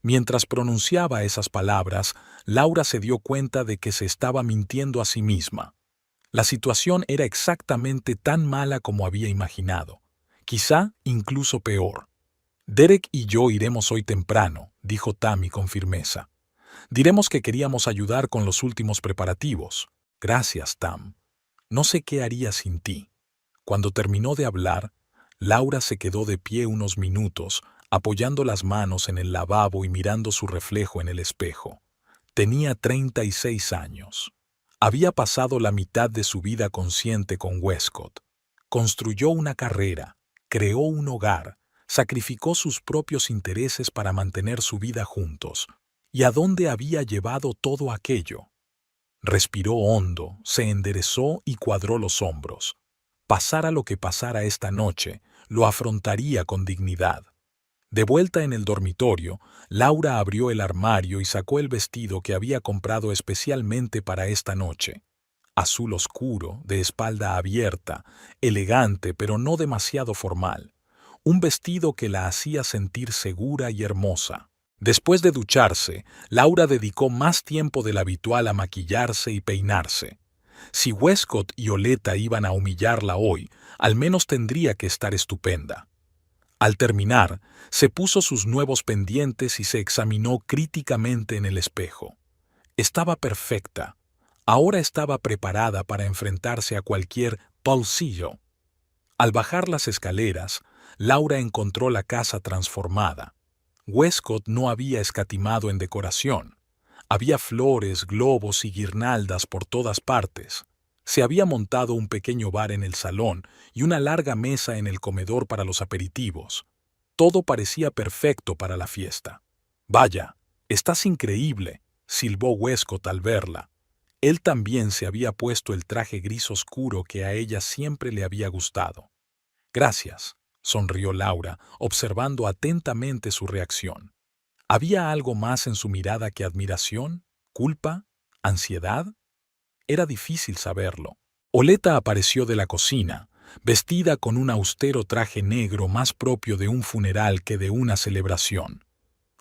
S1: Mientras pronunciaba esas palabras, Laura se dio cuenta de que se estaba mintiendo a sí misma. La situación era exactamente tan mala como había imaginado, quizá incluso peor. «Derek y yo iremos hoy temprano», dijo Tammy con firmeza. «Diremos que queríamos ayudar con los últimos preparativos». «Gracias, Tam. No sé qué haría sin ti». Cuando terminó de hablar, Laura se quedó de pie unos minutos, apoyando las manos en el lavabo y mirando su reflejo en el espejo. Tenía 36 años. Había pasado la mitad de su vida consciente con Westcott. Construyó una carrera, creó un hogar, sacrificó sus propios intereses para mantener su vida juntos. ¿Y a dónde había llevado todo aquello? Respiró hondo, se enderezó y cuadró los hombros. Pasara lo que pasara esta noche, lo afrontaría con dignidad. De vuelta en el dormitorio, Laura abrió el armario y sacó el vestido que había comprado especialmente para esta noche. azul oscuro, de espalda abierta, elegante pero no demasiado formal. Un vestido que la hacía sentir segura y hermosa. Después de ducharse, Laura dedicó más tiempo del habitual a maquillarse y peinarse. Si Westcott y Oleta iban a humillarla hoy, al menos tendría que estar estupenda. Al terminar, se puso sus nuevos pendientes y se examinó críticamente en el espejo. Estaba perfecta. Ahora estaba preparada para enfrentarse a cualquier bolsillo. Al bajar las escaleras, Laura encontró la casa transformada. Westcott no había escatimado en decoración. Había flores, globos y guirnaldas por todas partes. Se había montado un pequeño bar en el salón y una larga mesa en el comedor para los aperitivos. Todo parecía perfecto para la fiesta. «Vaya, estás increíble», silbó Westcott al verla. Él también se había puesto el traje gris oscuro que a ella siempre le había gustado. «Gracias», sonrió Laura, observando atentamente su reacción. ¿Había algo más en su mirada que admiración, culpa, ansiedad? Era difícil saberlo. Oleta apareció de la cocina, vestida con un austero traje negro más propio de un funeral que de una celebración.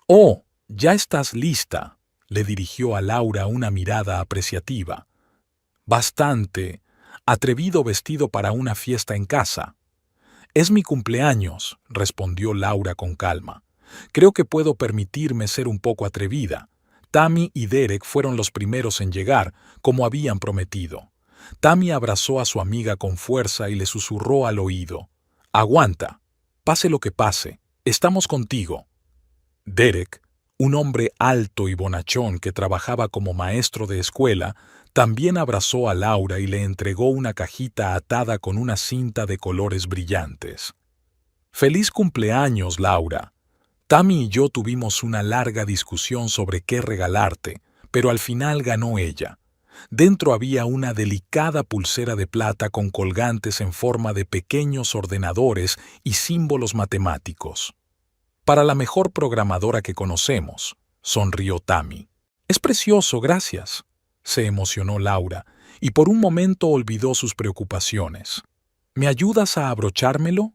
S1: «Oh, ya estás lista», le dirigió a Laura una mirada apreciativa. «Bastante atrevido vestido para una fiesta en casa». «Es mi cumpleaños», respondió Laura con calma. «Creo que puedo permitirme ser un poco atrevida. Tammy y Derek fueron los primeros en llegar, como habían prometido». Tammy abrazó a su amiga con fuerza y le susurró al oído. «Aguanta. Pase lo que pase. Estamos contigo». Derek, un hombre alto y bonachón que trabajaba como maestro de escuela, también abrazó a Laura y le entregó una cajita atada con una cinta de colores brillantes. «Feliz cumpleaños, Laura. Tammy y yo tuvimos una larga discusión sobre qué regalarte, pero al final ganó ella. Dentro había una delicada pulsera de plata con colgantes en forma de pequeños ordenadores y símbolos matemáticos. Para la mejor programadora que conocemos», sonrió Tammy. «Es precioso, gracias», se emocionó Laura, y por un momento olvidó sus preocupaciones. «¿Me ayudas a abrochármelo?».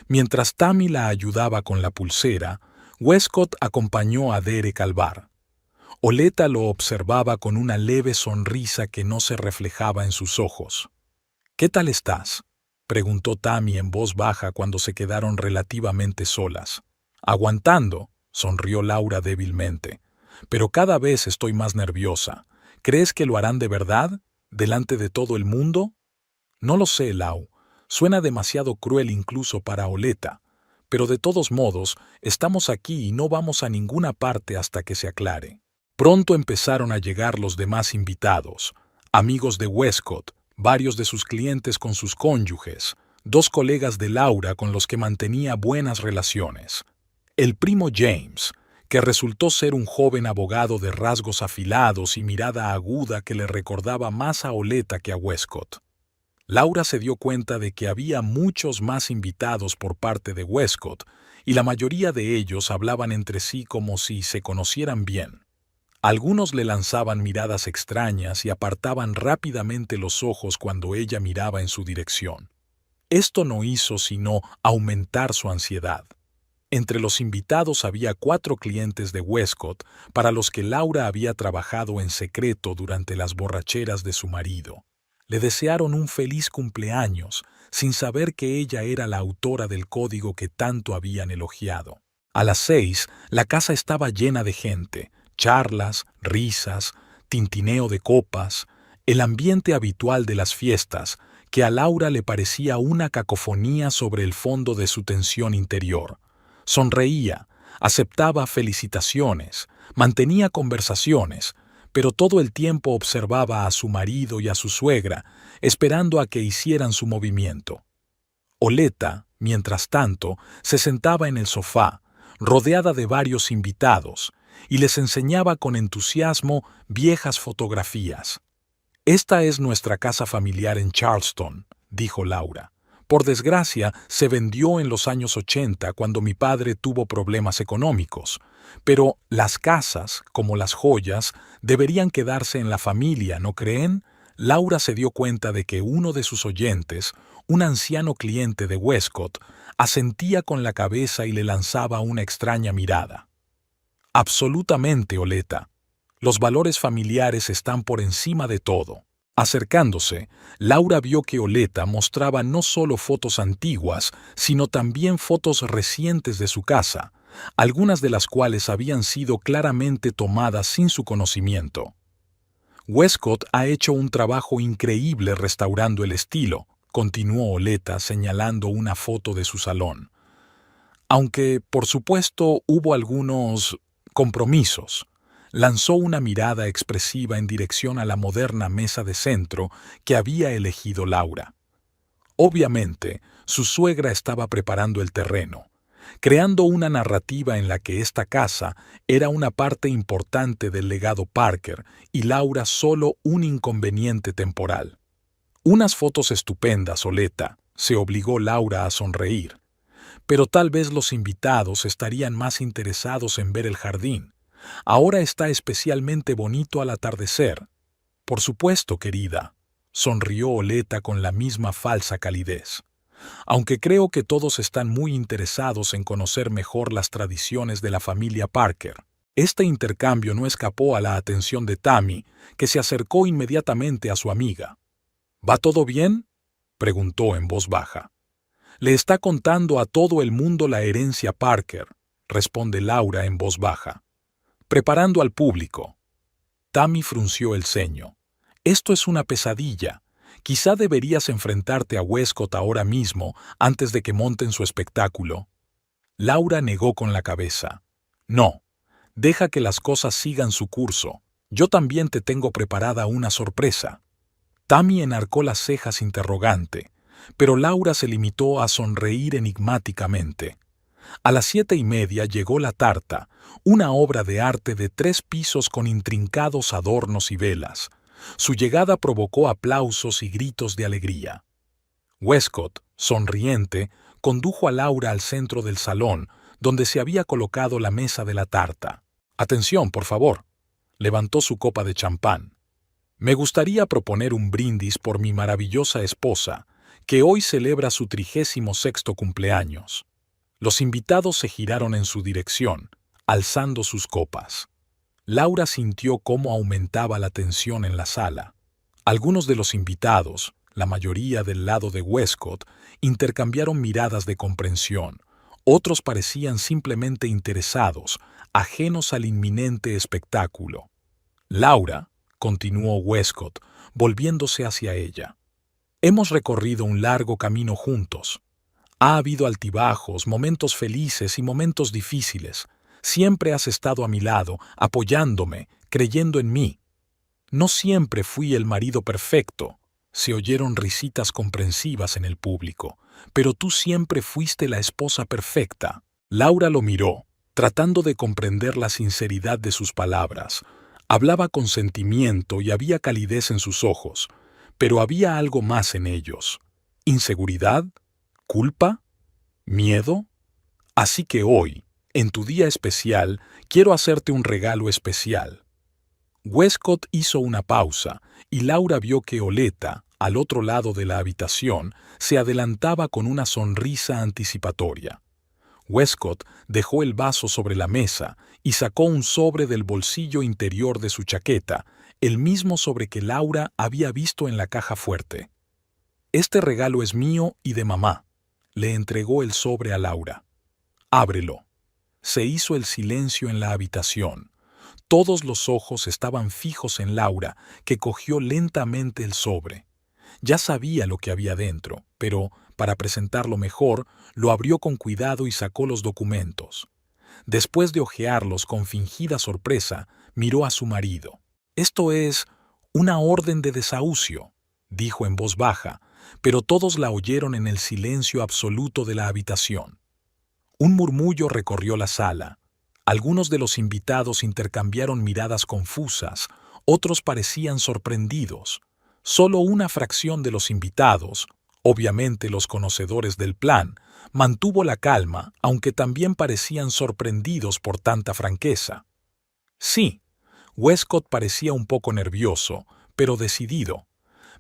S1: Mientras Tammy la ayudaba con la pulsera, Westcott acompañó a Derek al bar. Oleta lo observaba con una leve sonrisa que no se reflejaba en sus ojos. «¿Qué tal estás?», preguntó Tammy en voz baja cuando se quedaron relativamente solas. «Aguantando», sonrió Laura débilmente. «Pero cada vez estoy más nerviosa. ¿Crees que lo harán de verdad? ¿Delante de todo el mundo?» «No lo sé, Lau. Suena demasiado cruel incluso para Oleta. Pero de todos modos, estamos aquí y no vamos a ninguna parte hasta que se aclare». Pronto empezaron a llegar los demás invitados, amigos de Westcott, varios de sus clientes con sus cónyuges, 2 colegas de Laura con los que mantenía buenas relaciones. El primo James, que resultó ser un joven abogado de rasgos afilados y mirada aguda que le recordaba más a Oleta que a Westcott. Laura se dio cuenta de que había muchos más invitados por parte de Westcott, y la mayoría de ellos hablaban entre sí como si se conocieran bien. Algunos le lanzaban miradas extrañas y apartaban rápidamente los ojos cuando ella miraba en su dirección. Esto no hizo sino aumentar su ansiedad. Entre los invitados había 4 clientes de Westcott para los que Laura había trabajado en secreto durante las borracheras de su marido. Le desearon un feliz cumpleaños, sin saber que ella era la autora del código que tanto habían elogiado. A las 6, la casa estaba llena de gente, charlas, risas, tintineo de copas, el ambiente habitual de las fiestas, que a Laura le parecía una cacofonía sobre el fondo de su tensión interior. Sonreía, aceptaba felicitaciones, mantenía conversaciones, pero todo el tiempo observaba a su marido y a su suegra, esperando a que hicieran su movimiento. Oleta, mientras tanto, se sentaba en el sofá, rodeada de varios invitados, y les enseñaba con entusiasmo viejas fotografías. «Esta es nuestra casa familiar en Charleston», dijo Laura. «Por desgracia, se vendió en los años 80 cuando mi padre tuvo problemas económicos. Pero las casas, como las joyas, deberían quedarse en la familia, ¿no creen? Laura se dio cuenta de que uno de sus oyentes, un anciano cliente de Westcott, asentía con la cabeza y le lanzaba una extraña mirada. Absolutamente, Oleta. Los valores familiares están por encima de todo. Acercándose, Laura vio que Oleta mostraba no solo fotos antiguas, sino también fotos recientes de su casa, algunas de las cuales habían sido claramente tomadas sin su conocimiento. Westcott ha hecho un trabajo increíble restaurando el estilo, continuó Oleta señalando una foto de su salón. Aunque, por supuesto, hubo algunos compromisos. Lanzó una mirada expresiva en dirección a la moderna mesa de centro que había elegido Laura. Obviamente, su suegra estaba preparando el terreno, creando una narrativa en la que esta casa era una parte importante del legado Parker y Laura solo un inconveniente temporal. Unas fotos estupendas, Oleta, se obligó Laura a sonreír. Pero tal vez los invitados estarían más interesados en ver el jardín. Ahora está especialmente bonito al atardecer. Por supuesto, querida, sonrió Oleta con la misma falsa calidez. Aunque creo que todos están muy interesados en conocer mejor las tradiciones de la familia Parker. Este intercambio no escapó a la atención de Tammy, que se acercó inmediatamente a su amiga. ¿Va todo bien?, preguntó en voz baja. Le está contando a todo el mundo la herencia Parker, responde Laura en voz baja. Preparando al público. Tammy frunció el ceño. Esto es una pesadilla. Quizá deberías enfrentarte a Westcott ahora mismo antes de que monten su espectáculo. Laura negó con la cabeza. No, deja que las cosas sigan su curso. Yo también te tengo preparada una sorpresa. Tammy enarcó las cejas interrogante, pero Laura se limitó a sonreír enigmáticamente. A las 7:30 llegó la tarta, una obra de arte de 3 pisos con intrincados adornos y velas. Su llegada provocó aplausos y gritos de alegría. Westcott, sonriente, condujo a Laura al centro del salón, donde se había colocado la mesa de la tarta. «Atención, por favor», levantó su copa de champán. «Me gustaría proponer un brindis por mi maravillosa esposa, que hoy celebra su 36º cumpleaños». Los invitados se giraron en su dirección, alzando sus copas. Laura sintió cómo aumentaba la tensión en la sala. Algunos de los invitados, la mayoría del lado de Westcott, intercambiaron miradas de comprensión. Otros parecían simplemente interesados, ajenos al inminente espectáculo. «Laura», continuó Westcott, volviéndose hacia ella, «hemos recorrido un largo camino juntos. Ha habido altibajos, momentos felices y momentos difíciles. Siempre has estado a mi lado, apoyándome, creyendo en mí. No siempre fui el marido perfecto». Se oyeron risitas comprensivas en el público. «Pero tú siempre fuiste la esposa perfecta». Laura lo miró, tratando de comprender la sinceridad de sus palabras. Hablaba con sentimiento y había calidez en sus ojos, pero había algo más en ellos. ¿Inseguridad? ¿Culpa? ¿Miedo? Así que hoy, en tu día especial, quiero hacerte un regalo especial. Westcott hizo una pausa y Laura vio que Oleta, al otro lado de la habitación, se adelantaba con una sonrisa anticipatoria. Westcott dejó el vaso sobre la mesa y sacó un sobre del bolsillo interior de su chaqueta, el mismo sobre que Laura había visto en la caja fuerte. «Este regalo es mío y de mamá», le entregó el sobre a Laura. «Ábrelo». Se hizo el silencio en la habitación. Todos los ojos estaban fijos en Laura, que cogió lentamente el sobre. Ya sabía lo que había dentro, pero, para presentarlo mejor, lo abrió con cuidado y sacó los documentos. Después de hojearlos con fingida sorpresa, miró a su marido. «Esto es una orden de desahucio», dijo en voz baja, pero todos la oyeron en el silencio absoluto de la habitación. Un murmullo recorrió la sala. Algunos de los invitados intercambiaron miradas confusas, otros parecían sorprendidos. Solo una fracción de los invitados, obviamente los conocedores del plan, mantuvo la calma, aunque también parecían sorprendidos por tanta franqueza. Sí, Westcott parecía un poco nervioso, pero decidido.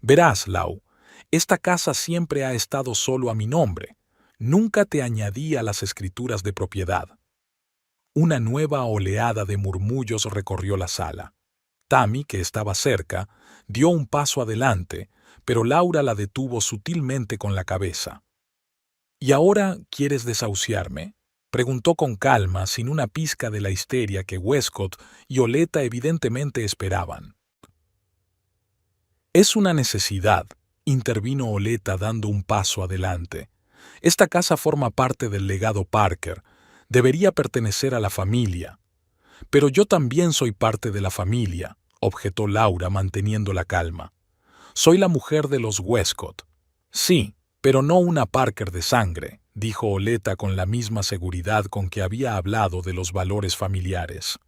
S1: Verás, Lau, esta casa siempre ha estado solo a mi nombre. Nunca te añadí a las escrituras de propiedad. Una nueva oleada de murmullos recorrió la sala. Tammy, que estaba cerca, dio un paso adelante, pero Laura la detuvo sutilmente con la cabeza. ¿Y ahora quieres desahuciarme?, preguntó con calma, sin una pizca de la histeria que Westcott y Oleta evidentemente esperaban. Es una necesidad, intervino Oleta dando un paso adelante. Esta casa forma parte del legado Parker. Debería pertenecer a la familia. Pero yo también soy parte de la familia, objetó Laura manteniendo la calma. Soy la mujer de los Westcott. Sí, pero no una Parker de sangre, dijo Oleta con la misma seguridad con que había hablado de los valores familiares.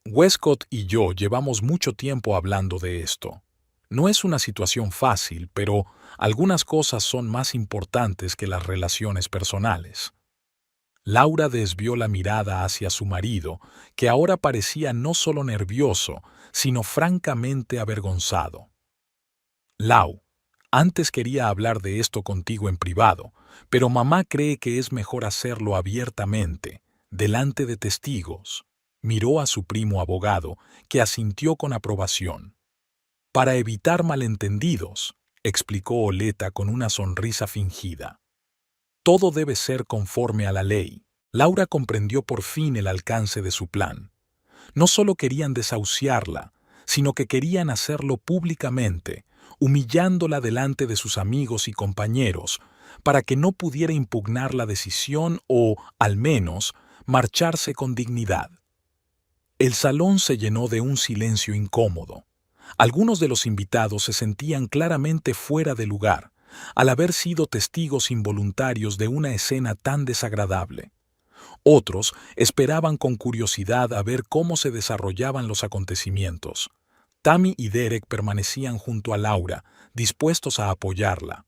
S1: Westcott y yo llevamos mucho tiempo hablando de esto. No es una situación fácil, pero algunas cosas son más importantes que las relaciones personales. Laura desvió la mirada hacia su marido, que ahora parecía no solo nervioso, sino francamente avergonzado. Lau, antes quería hablar de esto contigo en privado, pero mamá cree que es mejor hacerlo abiertamente, delante de testigos. Miró a su primo abogado, que asintió con aprobación. Para evitar malentendidos, explicó Oleta con una sonrisa fingida. Todo debe ser conforme a la ley. Laura comprendió por fin el alcance de su plan. No solo querían desahuciarla, sino que querían hacerlo públicamente, humillándola delante de sus amigos y compañeros, para que no pudiera impugnar la decisión o, al menos, marcharse con dignidad. El salón se llenó de un silencio incómodo. Algunos de los invitados se sentían claramente fuera de lugar, al haber sido testigos involuntarios de una escena tan desagradable. Otros esperaban con curiosidad a ver cómo se desarrollaban los acontecimientos. Tammy y Derek permanecían junto a Laura, dispuestos a apoyarla.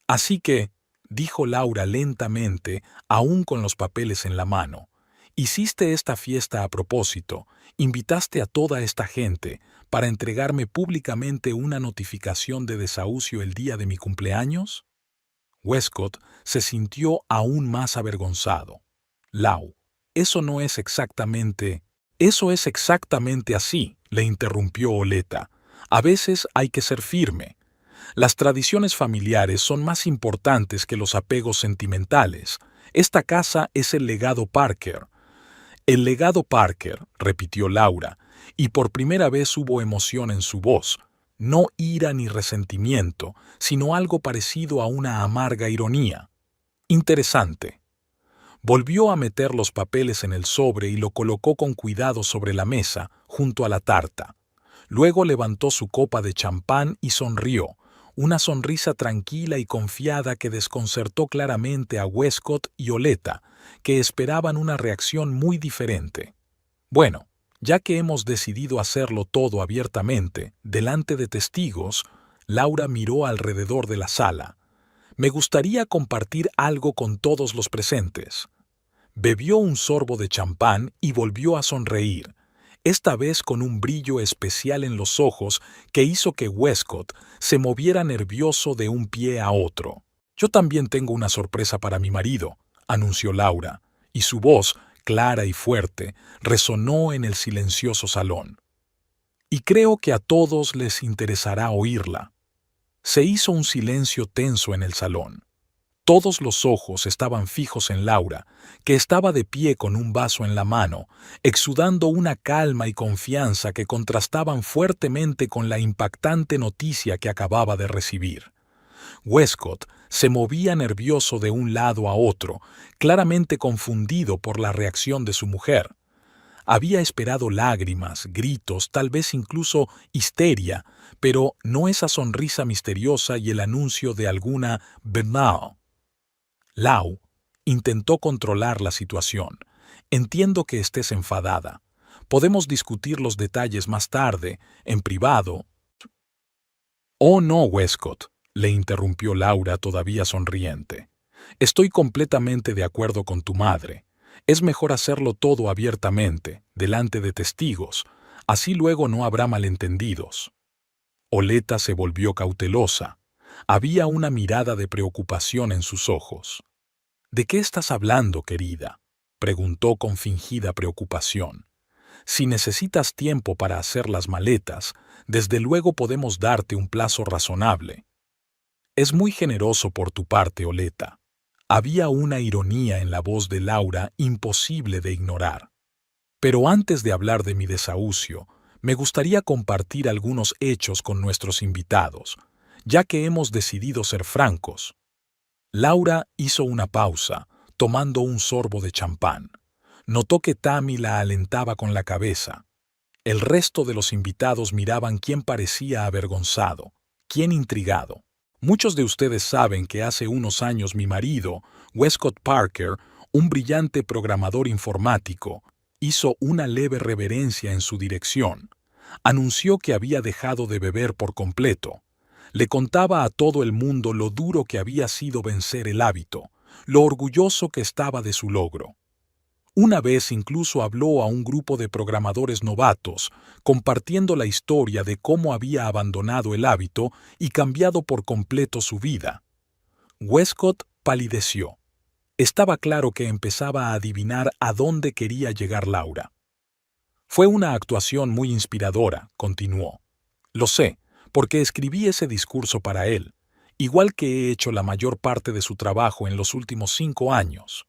S1: Así que, dijo Laura lentamente, aún con los papeles en la mano, hiciste esta fiesta a propósito, invitaste a toda esta gente para entregarme públicamente una notificación de desahucio el día de mi cumpleaños. Westcott se sintió aún más avergonzado. Lau, eso no es exactamente... Eso es exactamente así, le interrumpió Oleta. A veces hay que ser firme. Las tradiciones familiares son más importantes que los apegos sentimentales. Esta casa es el legado Parker. El legado Parker, repitió Laura, y por primera vez hubo emoción en su voz. No ira ni resentimiento, sino algo parecido a una amarga ironía. Interesante. Volvió a meter los papeles en el sobre y lo colocó con cuidado sobre la mesa, junto a la tarta. Luego levantó su copa de champán y sonrió, una sonrisa tranquila y confiada que desconcertó claramente a Westcott y Oleta, que esperaban una reacción muy diferente. Bueno, ya que hemos decidido hacerlo todo abiertamente, delante de testigos, Laura miró alrededor de la sala. Me gustaría compartir algo con todos los presentes. Bebió un sorbo de champán y volvió a sonreír, esta vez con un brillo especial en los ojos que hizo que Westcott se moviera nervioso de un pie a otro. Yo también tengo una sorpresa para mi marido, anunció Laura, y su voz, clara y fuerte, resonó en el silencioso salón. Y creo que a todos les interesará oírla. Se hizo un silencio tenso en el salón. Todos los ojos estaban fijos en Laura, que estaba de pie con un vaso en la mano, exudando una calma y confianza que contrastaban fuertemente con la impactante noticia que acababa de recibir. Westcott se movía nervioso de un lado a otro, claramente confundido por la reacción de su mujer. Había esperado lágrimas, gritos, tal vez incluso histeria, pero no esa sonrisa misteriosa y el anuncio de alguna «Bernard». Lau intentó controlar la situación. Entiendo que estés enfadada. Podemos discutir los detalles más tarde, en privado. Oh no, Westcott, le interrumpió Laura todavía sonriente. Estoy completamente de acuerdo con tu madre. Es mejor hacerlo todo abiertamente, delante de testigos. Así luego no habrá malentendidos. Oleta se volvió cautelosa. Había una mirada de preocupación en sus ojos. ¿De qué estás hablando, querida?, preguntó con fingida preocupación. Si necesitas tiempo para hacer las maletas, desde luego podemos darte un plazo razonable. Es muy generoso por tu parte, Oleta. Había una ironía en la voz de Laura imposible de ignorar. Pero antes de hablar de mi desahucio, me gustaría compartir algunos hechos con nuestros invitados, ya que hemos decidido ser francos. Laura hizo una pausa, tomando un sorbo de champán. Notó que Tammy la alentaba con la cabeza. El resto de los invitados miraban quién parecía avergonzado, quién intrigado. Muchos de ustedes saben que hace unos años mi marido, Westcott Parker, un brillante programador informático, hizo una leve reverencia en su dirección. Anunció que había dejado de beber por completo. Le contaba a todo el mundo lo duro que había sido vencer el hábito, lo orgulloso que estaba de su logro. Una vez incluso habló a un grupo de programadores novatos, compartiendo la historia de cómo había abandonado el hábito y cambiado por completo su vida. Westcott palideció. Estaba claro que empezaba a adivinar a dónde quería llegar Laura. Fue una actuación muy inspiradora, continuó. Lo sé, porque escribí ese discurso para él, igual que he hecho la mayor parte de su trabajo en los últimos 5 años.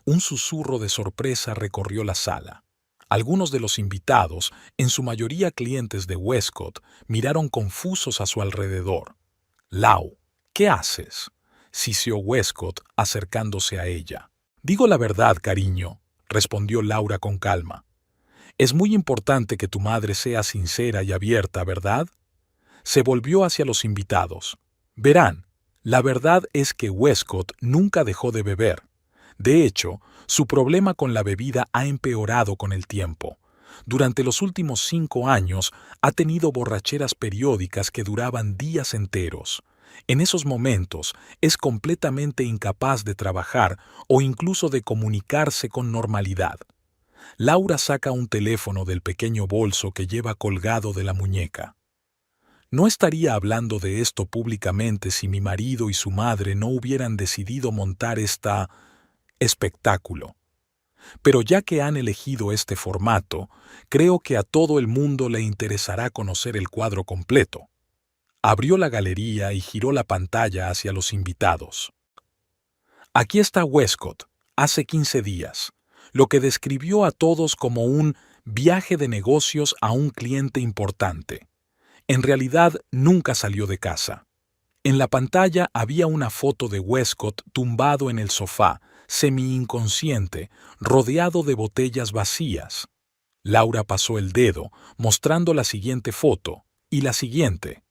S1: Un susurro de sorpresa recorrió la sala. Algunos de los invitados, en su mayoría clientes de Westcott, miraron confusos a su alrededor. «Lau, ¿qué haces?», siseó Westcott acercándose a ella. «Digo la verdad, cariño», respondió Laura con calma. «Es muy importante que tu madre sea sincera y abierta, ¿verdad?». Se volvió hacia los invitados. «Verán, la verdad es que Westcott nunca dejó de beber. De hecho, su problema con la bebida ha empeorado con el tiempo. Durante los últimos 5 años ha tenido borracheras periódicas que duraban días enteros. En esos momentos es completamente incapaz de trabajar o incluso de comunicarse con normalidad». Laura saca un teléfono del pequeño bolso que lleva colgado de la muñeca. No estaría hablando de esto públicamente si mi marido y su madre no hubieran decidido montar espectáculo. Pero ya que han elegido este formato, creo que a todo el mundo le interesará conocer el cuadro completo. Abrió la galería y giró la pantalla hacia los invitados. Aquí está Westcott, hace 15 días, lo que describió a todos como un viaje de negocios a un cliente importante. En realidad, nunca salió de casa. En la pantalla había una foto de Westcott tumbado en el sofá, semi-inconsciente, rodeado de botellas vacías. Laura pasó el dedo, mostrando la siguiente foto, y la siguiente.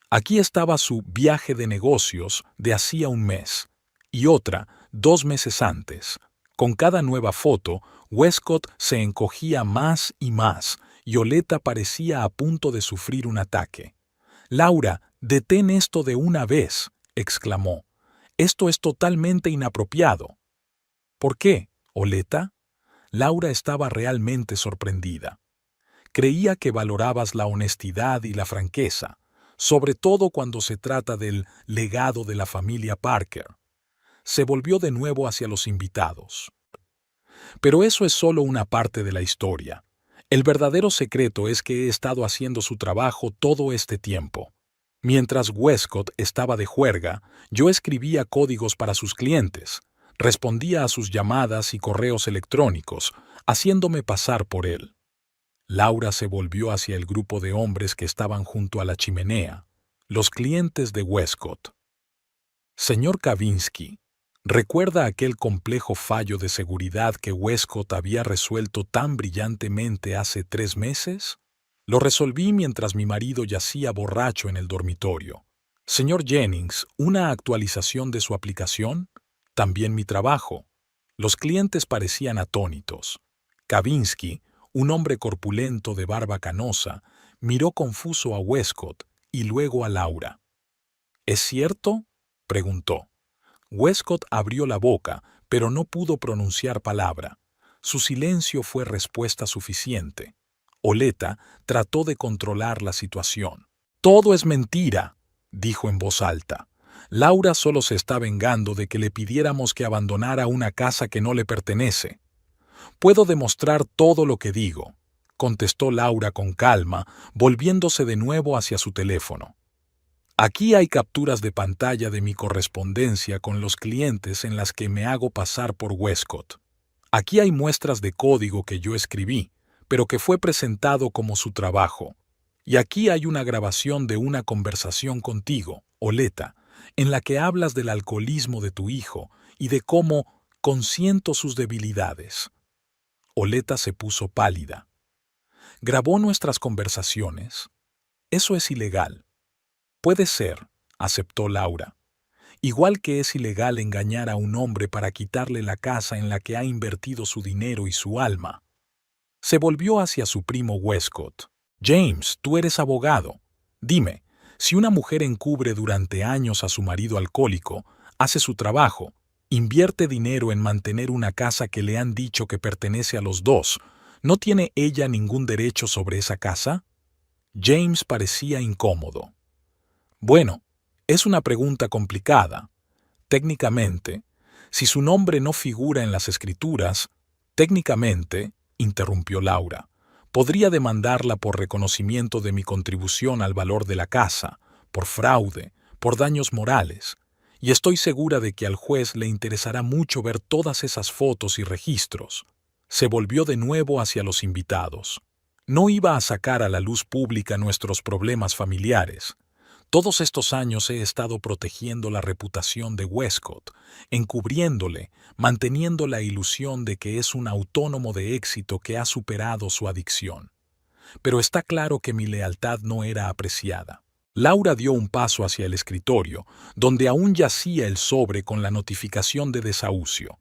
S1: Aquí estaba su viaje de negocios de hacía un mes, y otra 2 meses antes. Con cada nueva foto, Westcott se encogía más y más, y Oleta parecía a punto de sufrir un ataque. «Laura, detén esto de una vez», exclamó. «Esto es totalmente inapropiado». «¿Por qué, Oleta?». Laura estaba realmente sorprendida. «Creía que valorabas la honestidad y la franqueza, sobre todo cuando se trata del legado de la familia Parker». Se volvió de nuevo hacia los invitados. «Pero eso es solo una parte de la historia. El verdadero secreto es que he estado haciendo su trabajo todo este tiempo. Mientras Westcott estaba de juerga, yo escribía códigos para sus clientes, respondía a sus llamadas y correos electrónicos, haciéndome pasar por él». Laura se volvió hacia el grupo de hombres que estaban junto a la chimenea, los clientes de Westcott. «Señor Kavinsky, ¿recuerda aquel complejo fallo de seguridad que Westcott había resuelto tan brillantemente hace 3 meses? Lo resolví mientras mi marido yacía borracho en el dormitorio. Señor Jennings, ¿una actualización de su aplicación? También mi trabajo». Los clientes parecían atónitos. Kavinsky, un hombre corpulento de barba canosa, miró confuso a Westcott y luego a Laura. «¿Es cierto?», preguntó. Westcott abrió la boca, pero no pudo pronunciar palabra. Su silencio fue respuesta suficiente. Oleta trató de controlar la situación. Todo es mentira, dijo en voz alta. Laura solo se está vengando de que le pidiéramos que abandonara una casa que no le pertenece. Puedo demostrar todo lo que digo, contestó Laura con calma, volviéndose de nuevo hacia su teléfono. Aquí hay capturas de pantalla de mi correspondencia con los clientes en las que me hago pasar por Westcott. Aquí hay muestras de código que yo escribí, pero que fue presentado como su trabajo. Y aquí hay una grabación de una conversación contigo, Oleta, en la que hablas del alcoholismo de tu hijo y de cómo consiento sus debilidades. Oleta se puso pálida. ¿Grabó nuestras conversaciones? Eso es ilegal. Puede ser, aceptó Laura. Igual que es ilegal engañar a un hombre para quitarle la casa en la que ha invertido su dinero y su alma. Se volvió hacia su primo Westcott. James, tú eres abogado. Dime, si una mujer encubre durante años a su marido alcohólico, hace su trabajo, invierte dinero en mantener una casa que le han dicho que pertenece a los dos, ¿no tiene ella ningún derecho sobre esa casa? James parecía incómodo. Bueno, es una pregunta complicada. Técnicamente, si su nombre no figura en las escrituras, técnicamente, interrumpió Laura, podría demandarla por reconocimiento de mi contribución al valor de la casa, por fraude, por daños morales, y estoy segura de que al juez le interesará mucho ver todas esas fotos y registros. Se volvió de nuevo hacia los invitados. No iba a sacar a la luz pública nuestros problemas familiares. Todos estos años he estado protegiendo la reputación de Westcott, encubriéndole, manteniendo la ilusión de que es un autónomo de éxito que ha superado su adicción. Pero está claro que mi lealtad no era apreciada. Laura dio un paso hacia el escritorio, donde aún yacía el sobre con la notificación de desahucio.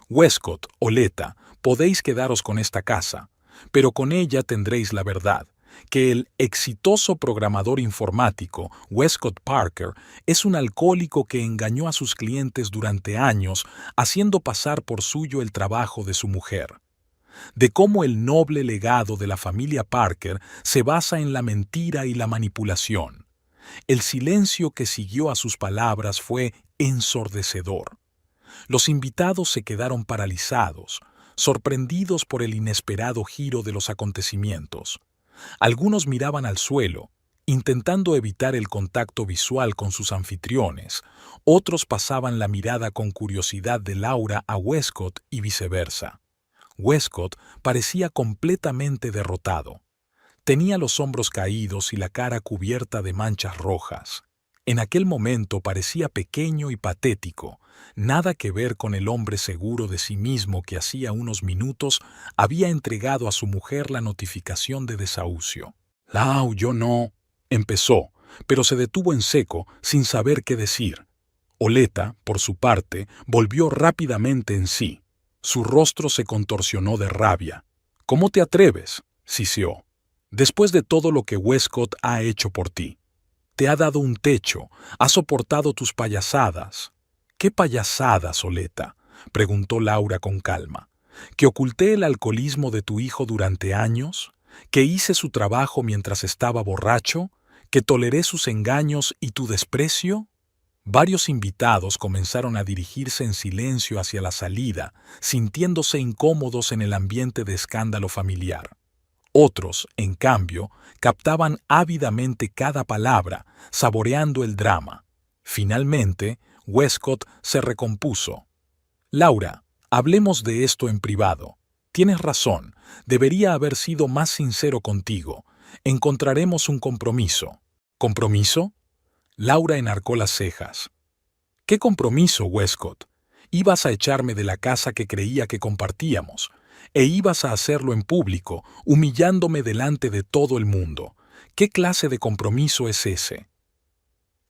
S1: Westcott, Oleta, podéis quedaros con esta casa, pero con ella tendréis la verdad, que el exitoso programador informático Westcott Parker es un alcohólico que engañó a sus clientes durante años, haciendo pasar por suyo el trabajo de su mujer. De cómo el noble legado de la familia Parker se basa en la mentira y la manipulación. El silencio que siguió a sus palabras fue ensordecedor. Los invitados se quedaron paralizados, sorprendidos por el inesperado giro de los acontecimientos. Algunos miraban al suelo, intentando evitar el contacto visual con sus anfitriones. Otros pasaban la mirada con curiosidad de Laura a Westcott y viceversa. Westcott parecía completamente derrotado. Tenía los hombros caídos y la cara cubierta de manchas rojas. En aquel momento parecía pequeño y patético, nada que ver con el hombre seguro de sí mismo que hacía unos minutos había entregado a su mujer la notificación de desahucio. «Lau, yo no», empezó, pero se detuvo en seco, sin saber qué decir. Oleta, por su parte, volvió rápidamente en sí. Su rostro se contorsionó de rabia. «¿Cómo te atreves?», siseó. «Después de todo lo que Westcott ha hecho por ti. Te ha dado un techo, ha soportado tus payasadas». «¿Qué payasadas, Oleta?», preguntó Laura con calma. «¿Que oculté el alcoholismo de tu hijo durante años? ¿Que hice su trabajo mientras estaba borracho? ¿Que toleré sus engaños y tu desprecio?». Varios invitados comenzaron a dirigirse en silencio hacia la salida, sintiéndose incómodos en el ambiente de escándalo familiar. Otros, en cambio, captaban ávidamente cada palabra, saboreando el drama. Finalmente, Westcott se recompuso. «Laura, hablemos de esto en privado. Tienes razón, debería haber sido más sincero contigo. Encontraremos un compromiso». «¿Compromiso?». Laura enarcó las cejas. «¿Qué compromiso, Westcott? Ibas a echarme de la casa que creía que compartíamos, e ibas a hacerlo en público, humillándome delante de todo el mundo. ¿Qué clase de compromiso es ese?».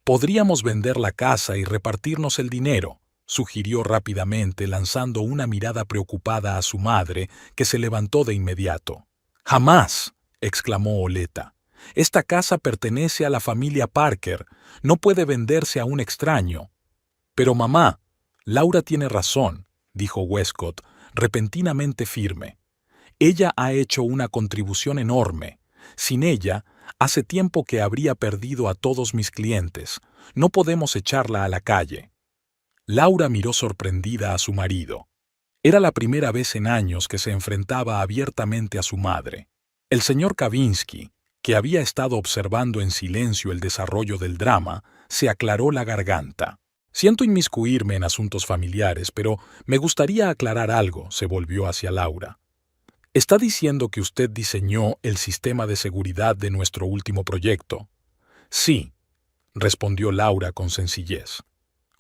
S1: «Podríamos vender la casa y repartirnos el dinero», sugirió rápidamente, lanzando una mirada preocupada a su madre, que se levantó de inmediato. «¡Jamás!», exclamó Oleta. «Esta casa pertenece a la familia Parker, no puede venderse a un extraño». «Pero mamá, Laura tiene razón», dijo Westcott, repentinamente firme. «Ella ha hecho una contribución enorme. Sin ella, Hace tiempo que habría perdido a todos mis clientes. No podemos echarla a la calle. Laura miró sorprendida a su marido. Era la primera vez en años que se enfrentaba abiertamente a su madre. El señor Kavinsky, que había estado observando en silencio el desarrollo del drama, se aclaró la garganta. Siento inmiscuirme en asuntos familiares, pero me gustaría aclarar algo, se volvió hacia Laura. ¿Está diciendo que usted diseñó el sistema de seguridad de nuestro último proyecto? Sí, respondió Laura con sencillez.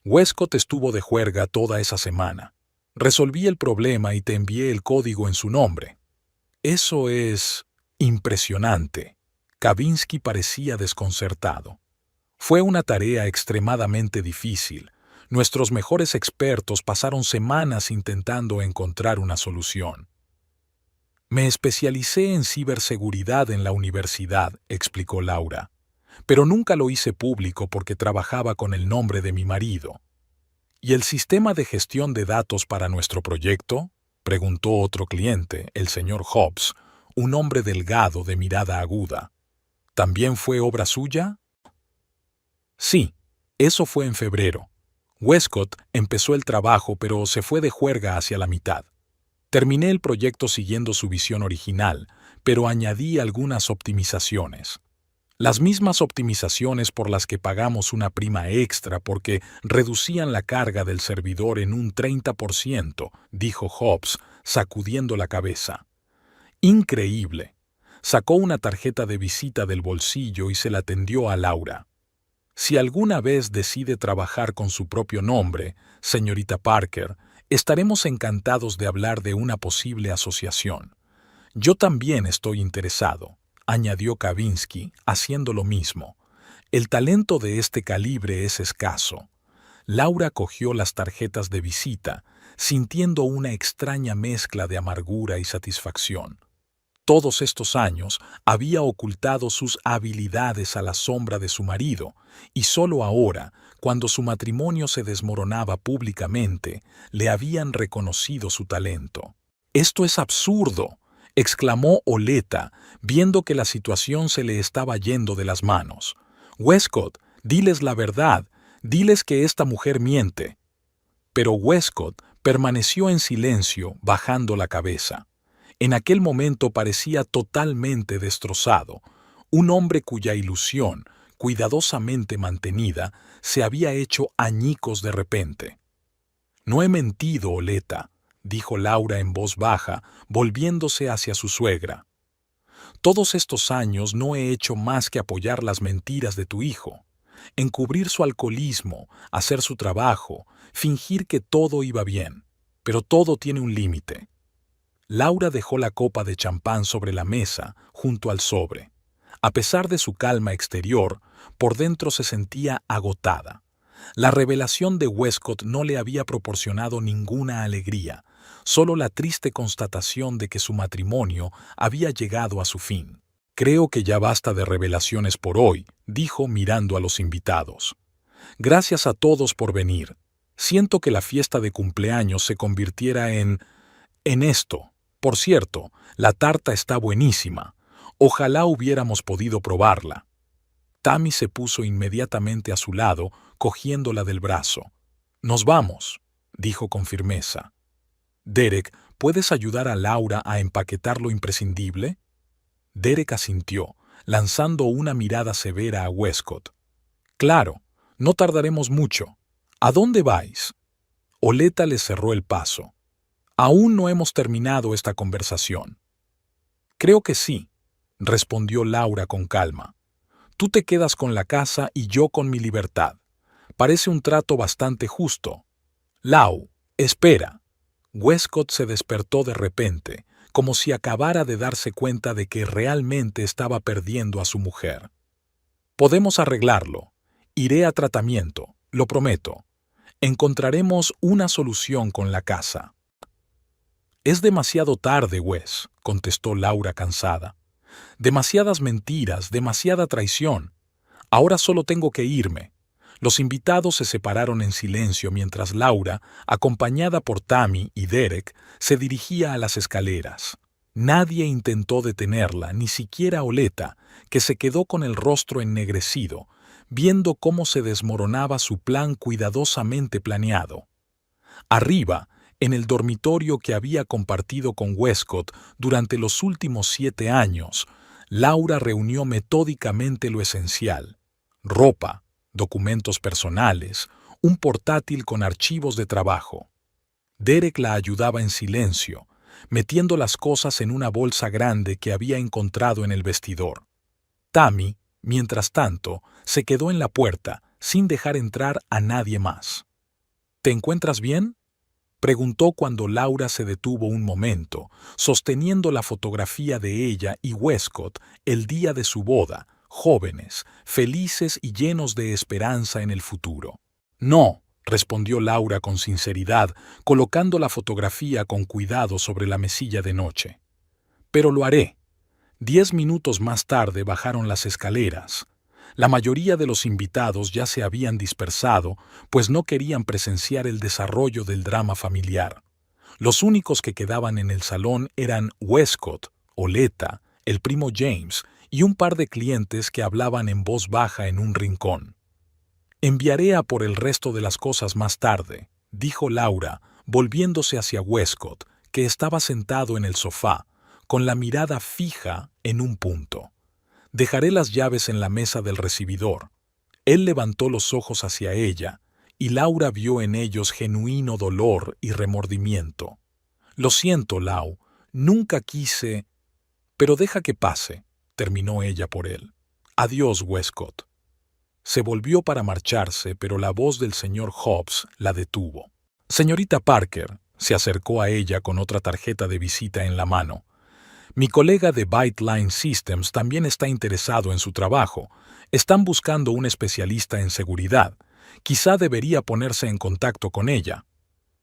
S1: Westcott estuvo de juerga toda esa semana. Resolví el problema y te envié el código en su nombre. Eso es impresionante. Kavinsky parecía desconcertado. Fue una tarea extremadamente difícil. Nuestros mejores expertos pasaron semanas intentando encontrar una solución. Me especialicé en ciberseguridad en la universidad, explicó Laura, pero nunca lo hice público porque trabajaba con el nombre de mi marido. ¿Y el sistema de gestión de datos para nuestro proyecto?, preguntó otro cliente, el señor Hobbs, un hombre delgado de mirada aguda. ¿También fue obra suya? Sí, eso fue en febrero. Westcott empezó el trabajo, pero se fue de juerga hacia la mitad. Terminé el proyecto siguiendo su visión original, pero añadí algunas optimizaciones. Las mismas optimizaciones por las que pagamos una prima extra porque reducían la carga del servidor en un 30%, dijo Hobbs, sacudiendo la cabeza. Increíble. Sacó una tarjeta de visita del bolsillo y se la tendió a Laura. Si alguna vez decide trabajar con su propio nombre, señorita Parker, estaremos encantados de hablar de una posible asociación. Yo también estoy interesado, añadió Kavinsky, haciendo lo mismo. El talento de este calibre es escaso. Laura cogió las tarjetas de visita, sintiendo una extraña mezcla de amargura y satisfacción. Todos estos años había ocultado sus habilidades a la sombra de su marido, y solo ahora, cuando su matrimonio se desmoronaba públicamente, le habían reconocido su talento. «¡Esto es absurdo!», exclamó Oleta, viendo que la situación se le estaba yendo de las manos. «Westcott, diles la verdad, diles que esta mujer miente». Pero Westcott permaneció en silencio, bajando la cabeza. En aquel momento parecía totalmente destrozado, un hombre cuya ilusión, cuidadosamente mantenida, se había hecho añicos de repente. «No he mentido, Oleta», dijo Laura en voz baja, volviéndose hacia su suegra. «Todos estos años no he hecho más que apoyar las mentiras de tu hijo, encubrir su alcoholismo, hacer su trabajo, fingir que todo iba bien, pero todo tiene un límite». Laura dejó la copa de champán sobre la mesa, junto al sobre. A pesar de su calma exterior, por dentro se sentía agotada. La revelación de Westcott no le había proporcionado ninguna alegría, solo la triste constatación de que su matrimonio había llegado a su fin. «Creo que ya basta de revelaciones por hoy», dijo mirando a los invitados. «Gracias a todos por venir. Siento que la fiesta de cumpleaños se convirtiera en esto. Por cierto, la tarta está buenísima. Ojalá hubiéramos podido probarla». Tammy se puso inmediatamente a su lado, cogiéndola del brazo. «Nos vamos», dijo con firmeza. «Derek, ¿puedes ayudar a Laura a empaquetar lo imprescindible?» Derek asintió, lanzando una mirada severa a Westcott. «Claro, no tardaremos mucho. ¿A dónde vais?» Oleta le cerró el paso. «Aún no hemos terminado esta conversación». «Creo que sí», respondió Laura con calma. «Tú te quedas con la casa y yo con mi libertad. Parece un trato bastante justo». «Lau, espera». Westcott se despertó de repente, como si acabara de darse cuenta de que realmente estaba perdiendo a su mujer. «Podemos arreglarlo. Iré a tratamiento, lo prometo. Encontraremos una solución con la casa». «Es demasiado tarde, Wes», contestó Laura cansada. «Demasiadas mentiras, demasiada traición. Ahora solo tengo que irme». Los invitados se separaron en silencio mientras Laura, acompañada por Tammy y Derek, se dirigía a las escaleras. Nadie intentó detenerla, ni siquiera Oleta, que se quedó con el rostro ennegrecido, viendo cómo se desmoronaba su plan cuidadosamente planeado. Arriba, en el dormitorio que había compartido con Westcott durante los últimos 7 años, Laura reunió metódicamente lo esencial: ropa, documentos personales, un portátil con archivos de trabajo. Derek la ayudaba en silencio, metiendo las cosas en una bolsa grande que había encontrado en el vestidor. Tammy, mientras tanto, se quedó en la puerta, sin dejar entrar a nadie más. ¿Te encuentras bien?, preguntó cuando Laura se detuvo un momento, sosteniendo la fotografía de ella y Westcott el día de su boda, jóvenes, felices y llenos de esperanza en el futuro. No, respondió Laura con sinceridad, colocando la fotografía con cuidado sobre la mesilla de noche. Pero lo haré. 10 minutos más tarde bajaron las escaleras. La mayoría de los invitados ya se habían dispersado, pues no querían presenciar el desarrollo del drama familiar. Los únicos que quedaban en el salón eran Westcott, Oleta, el primo James y un par de clientes que hablaban en voz baja en un rincón. «Enviaré a por el resto de las cosas más tarde», dijo Laura, volviéndose hacia Westcott, que estaba sentado en el sofá, con la mirada fija en un punto. «Dejaré las llaves en la mesa del recibidor». Él levantó los ojos hacia ella, y Laura vio en ellos genuino dolor y remordimiento. «Lo siento, Lau, nunca quise...» «Pero deja que pase», terminó ella por él. «Adiós, Westcott». Se volvió para marcharse, pero la voz del señor Hobbs la detuvo. «Señorita Parker», se acercó a ella con otra tarjeta de visita en la mano. «Mi colega de Byte Line Systems también está interesado en su trabajo. Están buscando un especialista en seguridad. Quizá debería ponerse en contacto con ella».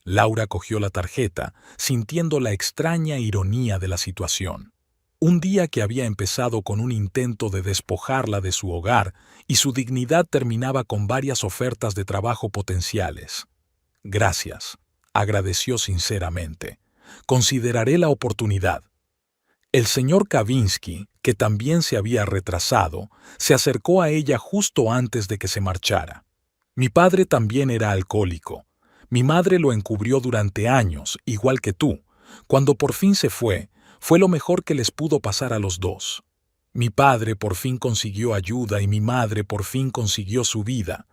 S1: Laura cogió la tarjeta, sintiendo la extraña ironía de la situación. Un día que había empezado con un intento de despojarla de su hogar y su dignidad terminaba con varias ofertas de trabajo potenciales. «Gracias», agradeció sinceramente. «Consideraré la oportunidad». El señor Kavinsky, que también se había retrasado, se acercó a ella justo antes de que se marchara. «Mi padre también era alcohólico. Mi madre lo encubrió durante años, igual que tú. Cuando por fin se fue lo mejor que les pudo pasar a los dos. Mi padre por fin consiguió ayuda y mi madre por fin consiguió su vida».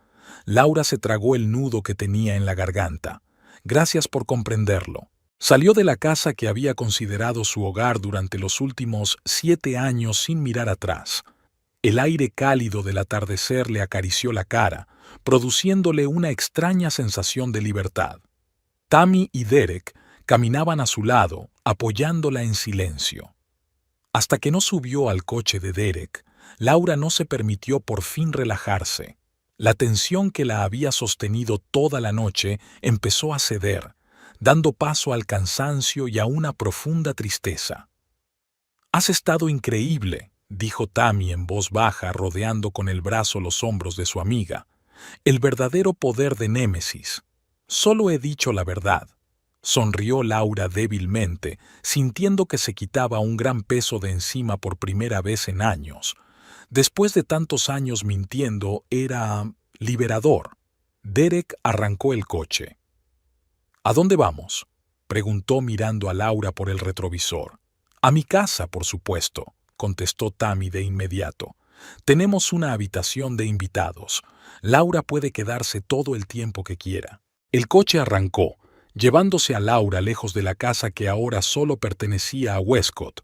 S1: Laura se tragó el nudo que tenía en la garganta. «Gracias por comprenderlo». Salió de la casa que había considerado su hogar durante los últimos 7 años sin mirar atrás. El aire cálido del atardecer le acarició la cara, produciéndole una extraña sensación de libertad. Tammy y Derek caminaban a su lado, apoyándola en silencio. Hasta que no subió al coche de Derek, Laura no se permitió por fin relajarse. La tensión que la había sostenido toda la noche empezó a ceder, dando paso al cansancio y a una profunda tristeza. «Has estado increíble», dijo Tammy en voz baja, rodeando con el brazo los hombros de su amiga. «El verdadero poder de Némesis. Solo he dicho la verdad». Sonrió Laura débilmente, sintiendo que se quitaba un gran peso de encima por primera vez en años. Después de tantos años mintiendo, era liberador. Derek arrancó el coche. «¿A dónde vamos?», preguntó mirando a Laura por el retrovisor. «A mi casa, por supuesto», contestó Tammy de inmediato. «Tenemos una habitación de invitados. Laura puede quedarse todo el tiempo que quiera». El coche arrancó, llevándose a Laura lejos de la casa que ahora solo pertenecía a Westcott,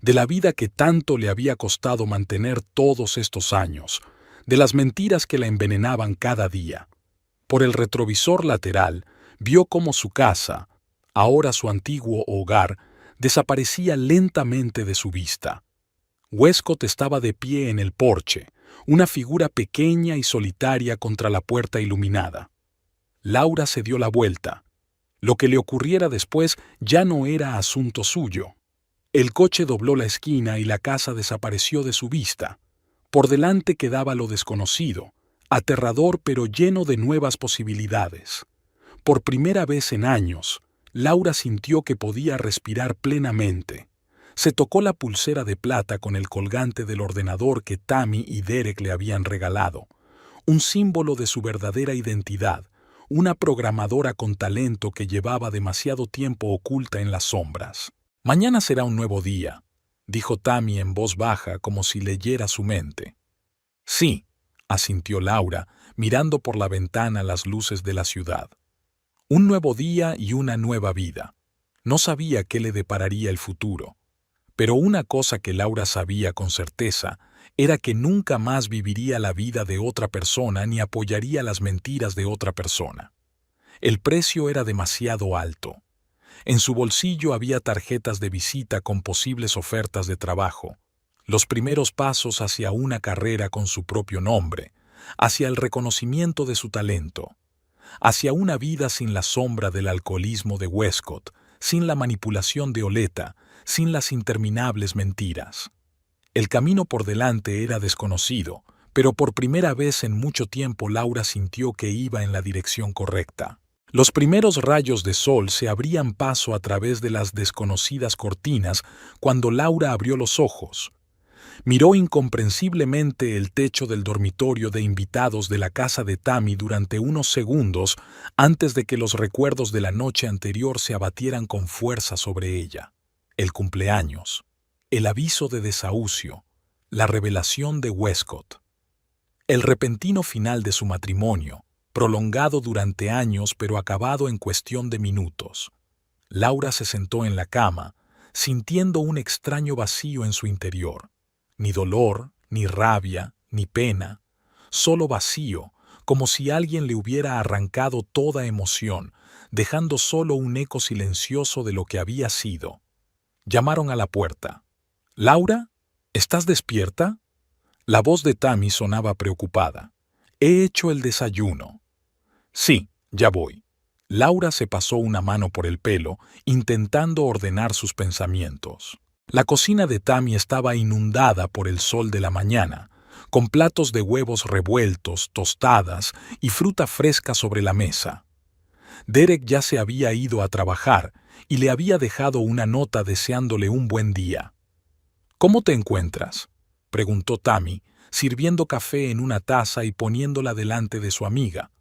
S1: de la vida que tanto le había costado mantener todos estos años, de las mentiras que la envenenaban cada día. Por el retrovisor lateral, vio cómo su casa, ahora su antiguo hogar, desaparecía lentamente de su vista. Westcott estaba de pie en el porche, una figura pequeña y solitaria contra la puerta iluminada. Laura se dio la vuelta. Lo que le ocurriera después ya no era asunto suyo. El coche dobló la esquina y la casa desapareció de su vista. Por delante quedaba lo desconocido, aterrador pero lleno de nuevas posibilidades. Por primera vez en años, Laura sintió que podía respirar plenamente. Se tocó la pulsera de plata con el colgante del ordenador que Tammy y Derek le habían regalado, un símbolo de su verdadera identidad, una programadora con talento que llevaba demasiado tiempo oculta en las sombras. «Mañana será un nuevo día», dijo Tammy en voz baja como si leyera su mente. «Sí», asintió Laura, mirando por la ventana las luces de la ciudad. Un nuevo día y una nueva vida. No sabía qué le depararía el futuro. Pero una cosa que Laura sabía con certeza era que nunca más viviría la vida de otra persona ni apoyaría las mentiras de otra persona. El precio era demasiado alto. En su bolsillo había tarjetas de visita con posibles ofertas de trabajo, los primeros pasos hacia una carrera con su propio nombre, hacia el reconocimiento de su talento, hacia una vida sin la sombra del alcoholismo de Westcott, sin la manipulación de Oleta, sin las interminables mentiras. El camino por delante era desconocido, pero por primera vez en mucho tiempo Laura sintió que iba en la dirección correcta. Los primeros rayos de sol se abrían paso a través de las desconocidas cortinas cuando Laura abrió los ojos. Miró incomprensiblemente el techo del dormitorio de invitados de la casa de Tammy durante unos segundos antes de que los recuerdos de la noche anterior se abatieran con fuerza sobre ella. El cumpleaños, el aviso de desahucio, la revelación de Westcott. El repentino final de su matrimonio, prolongado durante años pero acabado en cuestión de minutos. Laura se sentó en la cama, sintiendo un extraño vacío en su interior. Ni dolor, ni rabia, ni pena, solo vacío, como si alguien le hubiera arrancado toda emoción, dejando solo un eco silencioso de lo que había sido. Llamaron a la puerta. «¿Laura? ¿Estás despierta?» La voz de Tammy sonaba preocupada. «He hecho el desayuno». «Sí, ya voy». Laura se pasó una mano por el pelo, intentando ordenar sus pensamientos. La cocina de Tammy estaba inundada por el sol de la mañana, con platos de huevos revueltos, tostadas y fruta fresca sobre la mesa. Derek ya se había ido a trabajar y le había dejado una nota deseándole un buen día. «¿Cómo te encuentras?», preguntó Tammy, sirviendo café en una taza y poniéndola delante de su amiga.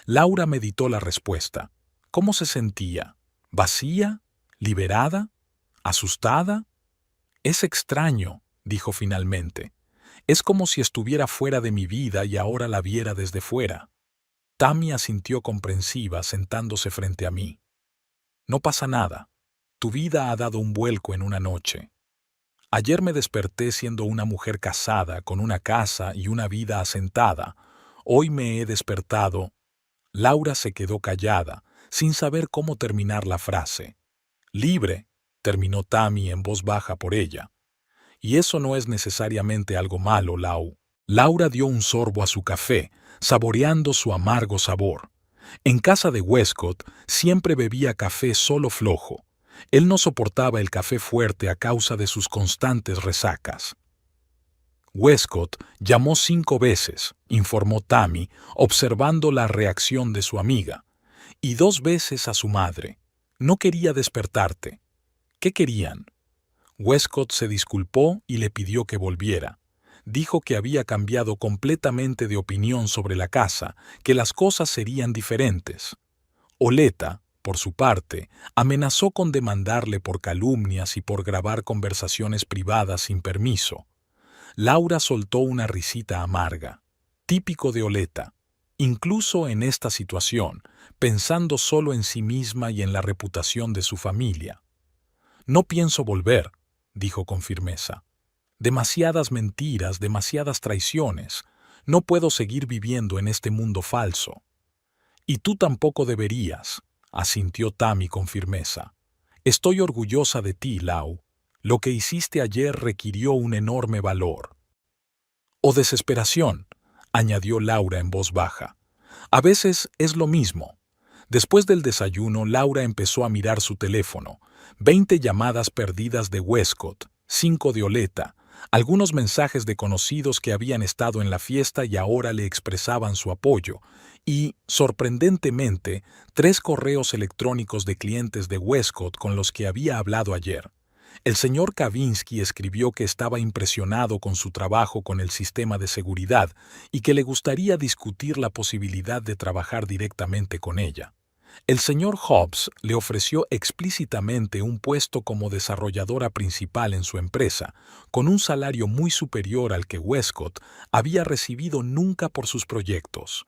S1: Laura meditó la respuesta. ¿Cómo se sentía? ¿Vacía? ¿Liberada? ¿Asustada? «Es extraño», dijo finalmente. «Es como si estuviera fuera de mi vida y ahora la viera desde fuera». Tammy asintió comprensiva sentándose frente a mí. «No pasa nada. Tu vida ha dado un vuelco en una noche. Ayer me desperté siendo una mujer casada, con una casa y una vida asentada. Hoy me he despertado». Laura se quedó callada, sin saber cómo terminar la frase. «Libre», terminó Tammy en voz baja por ella. «Y eso no es necesariamente algo malo, Lau». Laura dio un sorbo a su café, saboreando su amargo sabor. En casa de Westcott siempre bebía café solo flojo. Él no soportaba el café fuerte a causa de sus constantes resacas. Westcott llamó 5 veces, informó Tammy, observando la reacción de su amiga, y 2 veces a su madre. No quería despertarte. ¿Qué querían? Westcott se disculpó y le pidió que volviera. Dijo que había cambiado completamente de opinión sobre la casa, que las cosas serían diferentes. Oleta, por su parte, amenazó con demandarle por calumnias y por grabar conversaciones privadas sin permiso. Laura soltó una risita amarga, típico de Oleta, incluso en esta situación, pensando solo en sí misma y en la reputación de su familia. «No pienso volver», dijo con firmeza. «Demasiadas mentiras, demasiadas traiciones. No puedo seguir viviendo en este mundo falso». «Y tú tampoco deberías», asintió Tammy con firmeza. «Estoy orgullosa de ti, Lau. Lo que hiciste ayer requirió un enorme valor». «O desesperación», añadió Laura en voz baja. «A veces es lo mismo». Después del desayuno, Laura empezó a mirar su teléfono. 20 llamadas perdidas de Westcott, 5 de Oleta, algunos mensajes de conocidos que habían estado en la fiesta y ahora le expresaban su apoyo, y, sorprendentemente, 3 correos electrónicos de clientes de Westcott con los que había hablado ayer. El señor Kavinsky escribió que estaba impresionado con su trabajo con el sistema de seguridad y que le gustaría discutir la posibilidad de trabajar directamente con ella. El señor Hobbs le ofreció explícitamente un puesto como desarrolladora principal en su empresa, con un salario muy superior al que Westcott había recibido nunca por sus proyectos.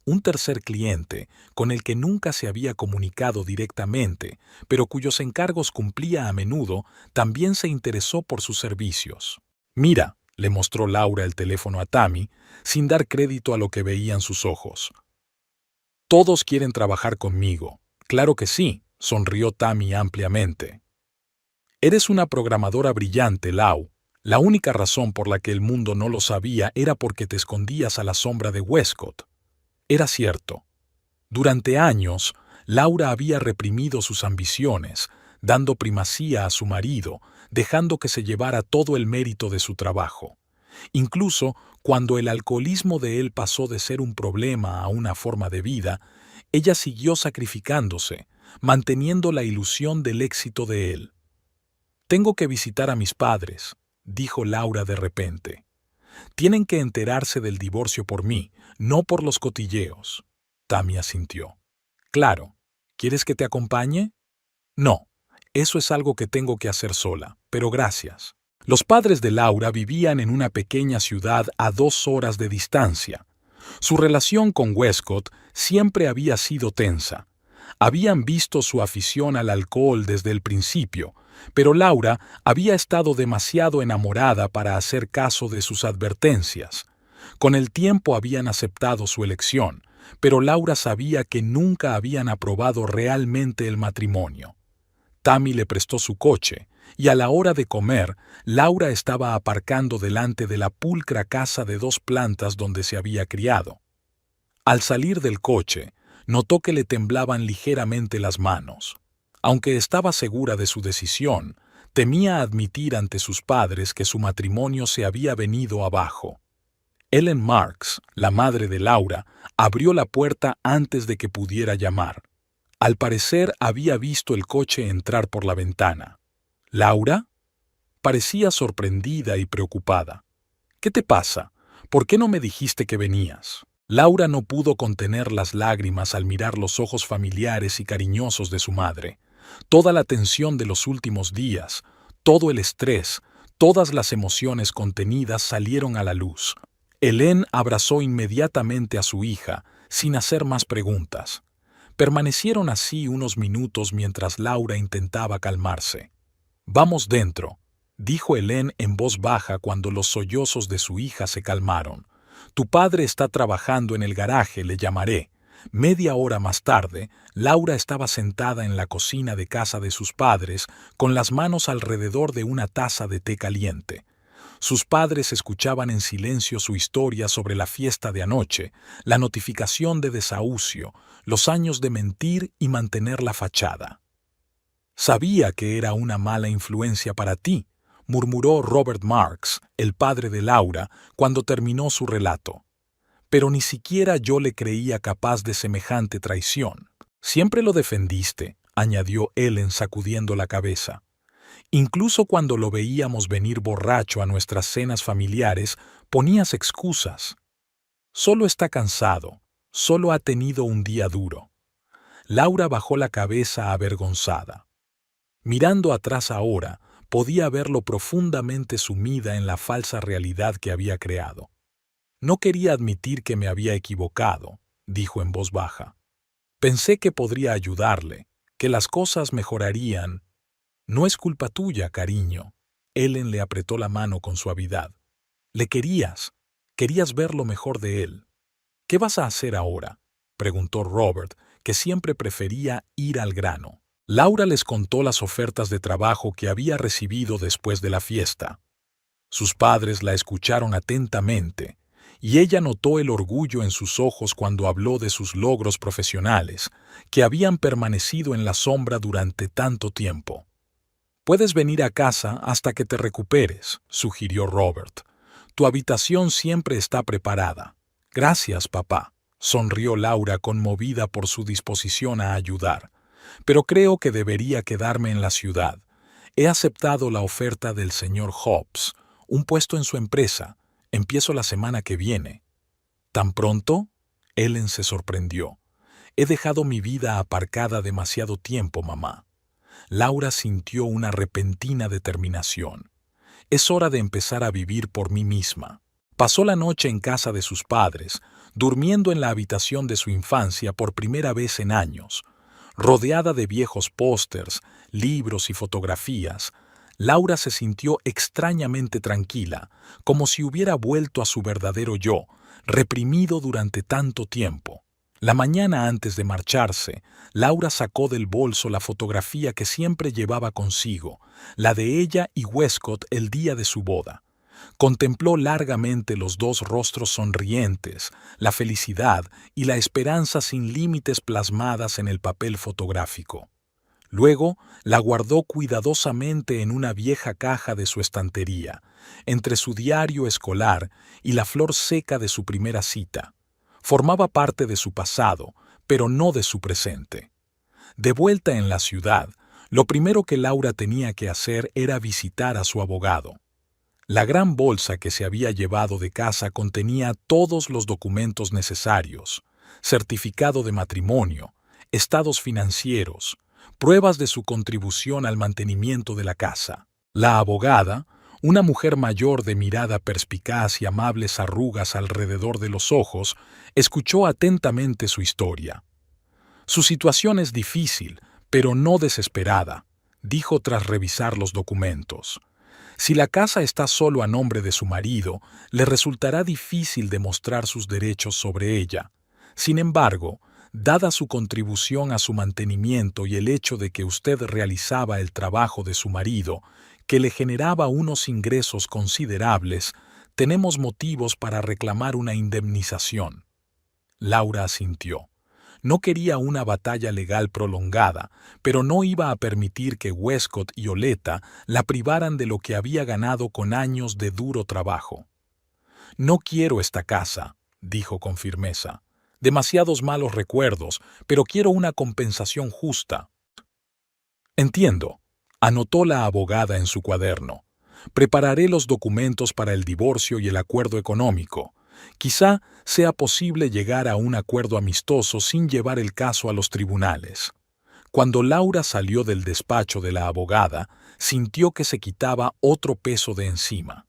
S1: Un tercer cliente, con el que nunca se había comunicado directamente, pero cuyos encargos cumplía a menudo, también se interesó por sus servicios. «Mira», le mostró Laura el teléfono a Tammy, sin dar crédito a lo que veían sus ojos. «Todos quieren trabajar conmigo». «Claro que sí», sonrió Tammy ampliamente. «Eres una programadora brillante, Lau. La única razón por la que el mundo no lo sabía era porque te escondías a la sombra de Westcott». Era cierto. Durante años, Laura había reprimido sus ambiciones, dando primacía a su marido, dejando que se llevara todo el mérito de su trabajo. Incluso cuando el alcoholismo de él pasó de ser un problema a una forma de vida, ella siguió sacrificándose, manteniendo la ilusión del éxito de él. «Tengo que visitar a mis padres», dijo Laura de repente. «Tienen que enterarse del divorcio por mí, no por los cotilleos». Tammy asintió. «Claro. ¿Quieres que te acompañe?» «No. Eso es algo que tengo que hacer sola, pero gracias». Los padres de Laura vivían en una pequeña ciudad a 2 horas de distancia. Su relación con Westcott siempre había sido tensa. Habían visto su afición al alcohol desde el principio, pero Laura había estado demasiado enamorada para hacer caso de sus advertencias. Con el tiempo habían aceptado su elección, pero Laura sabía que nunca habían aprobado realmente el matrimonio. Tammy le prestó su coche, y a la hora de comer, Laura estaba aparcando delante de la pulcra casa de 2 plantas donde se había criado. Al salir del coche, notó que le temblaban ligeramente las manos. Aunque estaba segura de su decisión, temía admitir ante sus padres que su matrimonio se había venido abajo. Ellen Marks, la madre de Laura, abrió la puerta antes de que pudiera llamar. Al parecer había visto el coche entrar por la ventana. «¿Laura?» Parecía sorprendida y preocupada. «¿Qué te pasa? ¿Por qué no me dijiste que venías?» Laura no pudo contener las lágrimas al mirar los ojos familiares y cariñosos de su madre. Toda la tensión de los últimos días, todo el estrés, todas las emociones contenidas salieron a la luz. Hélène abrazó inmediatamente a su hija, sin hacer más preguntas. Permanecieron así unos minutos mientras Laura intentaba calmarse. «Vamos dentro», dijo Hélène en voz baja cuando los sollozos de su hija se calmaron. «Tu padre está trabajando en el garaje, le llamaré». Media hora más tarde, Laura estaba sentada en la cocina de casa de sus padres, con las manos alrededor de una taza de té caliente. Sus padres escuchaban en silencio su historia sobre la fiesta de anoche, la notificación de desahucio, los años de mentir y mantener la fachada. «Sabía que era una mala influencia para ti», murmuró Robert Marks, el padre de Laura, cuando terminó su relato. «Pero ni siquiera yo le creía capaz de semejante traición». «Siempre lo defendiste», añadió Ellen sacudiendo la cabeza. «Incluso cuando lo veíamos venir borracho a nuestras cenas familiares, ponías excusas. Solo está cansado, solo ha tenido un día duro». Laura bajó la cabeza avergonzada. Mirando atrás ahora, podía verlo profundamente sumida en la falsa realidad que había creado. «No quería admitir que me había equivocado», dijo en voz baja. «Pensé que podría ayudarle, que las cosas mejorarían». «No es culpa tuya, cariño». Ellen le apretó la mano con suavidad. «Le querías ver lo mejor de él». «¿Qué vas a hacer ahora?», preguntó Robert, que siempre prefería ir al grano. Laura les contó las ofertas de trabajo que había recibido después de la fiesta. Sus padres la escucharon atentamente, y ella notó el orgullo en sus ojos cuando habló de sus logros profesionales, que habían permanecido en la sombra durante tanto tiempo. «Puedes venir a casa hasta que te recuperes», sugirió Robert. «Tu habitación siempre está preparada». «Gracias, papá», sonrió Laura conmovida por su disposición a ayudar. «Pero creo que debería quedarme en la ciudad. He aceptado la oferta del señor Hobbs, un puesto en su empresa. Empiezo la semana que viene. ¿Tan pronto? Ellen se sorprendió. He dejado mi vida aparcada demasiado tiempo, mamá. Laura sintió una repentina determinación. Es hora de empezar a vivir por mí misma. Pasó la noche en casa de sus padres, durmiendo en la habitación de su infancia por primera vez en años. Rodeada de viejos pósters, libros y fotografías, Laura se sintió extrañamente tranquila, como si hubiera vuelto a su verdadero yo, reprimido durante tanto tiempo. La mañana antes de marcharse, Laura sacó del bolso la fotografía que siempre llevaba consigo, la de ella y Westcott el día de su boda. Contempló largamente los dos rostros sonrientes, la felicidad y la esperanza sin límites plasmadas en el papel fotográfico. Luego la guardó cuidadosamente en una vieja caja de su estantería, entre su diario escolar y la flor seca de su primera cita. Formaba parte de su pasado, pero no de su presente. De vuelta en la ciudad, lo primero que Laura tenía que hacer era visitar a su abogado. La gran bolsa que se había llevado de casa contenía todos los documentos necesarios: certificado de matrimonio, estados financieros, pruebas de su contribución al mantenimiento de la casa. La abogada, una mujer mayor de mirada perspicaz y amables arrugas alrededor de los ojos, escuchó atentamente su historia. Su situación es difícil, pero no desesperada, dijo tras revisar los documentos. Si la casa está solo a nombre de su marido, le resultará difícil demostrar sus derechos sobre ella. Sin embargo, dada su contribución a su mantenimiento y el hecho de que usted realizaba el trabajo de su marido, que le generaba unos ingresos considerables, tenemos motivos para reclamar una indemnización. Laura asintió. No quería una batalla legal prolongada, pero no iba a permitir que Westcott y Oleta la privaran de lo que había ganado con años de duro trabajo. «No quiero esta casa», dijo con firmeza. «Demasiados malos recuerdos, pero quiero una compensación justa». «Entiendo», anotó la abogada en su cuaderno. «Prepararé los documentos para el divorcio y el acuerdo económico. Quizá sea posible llegar a un acuerdo amistoso sin llevar el caso a los tribunales». Cuando Laura salió del despacho de la abogada, sintió que se quitaba otro peso de encima.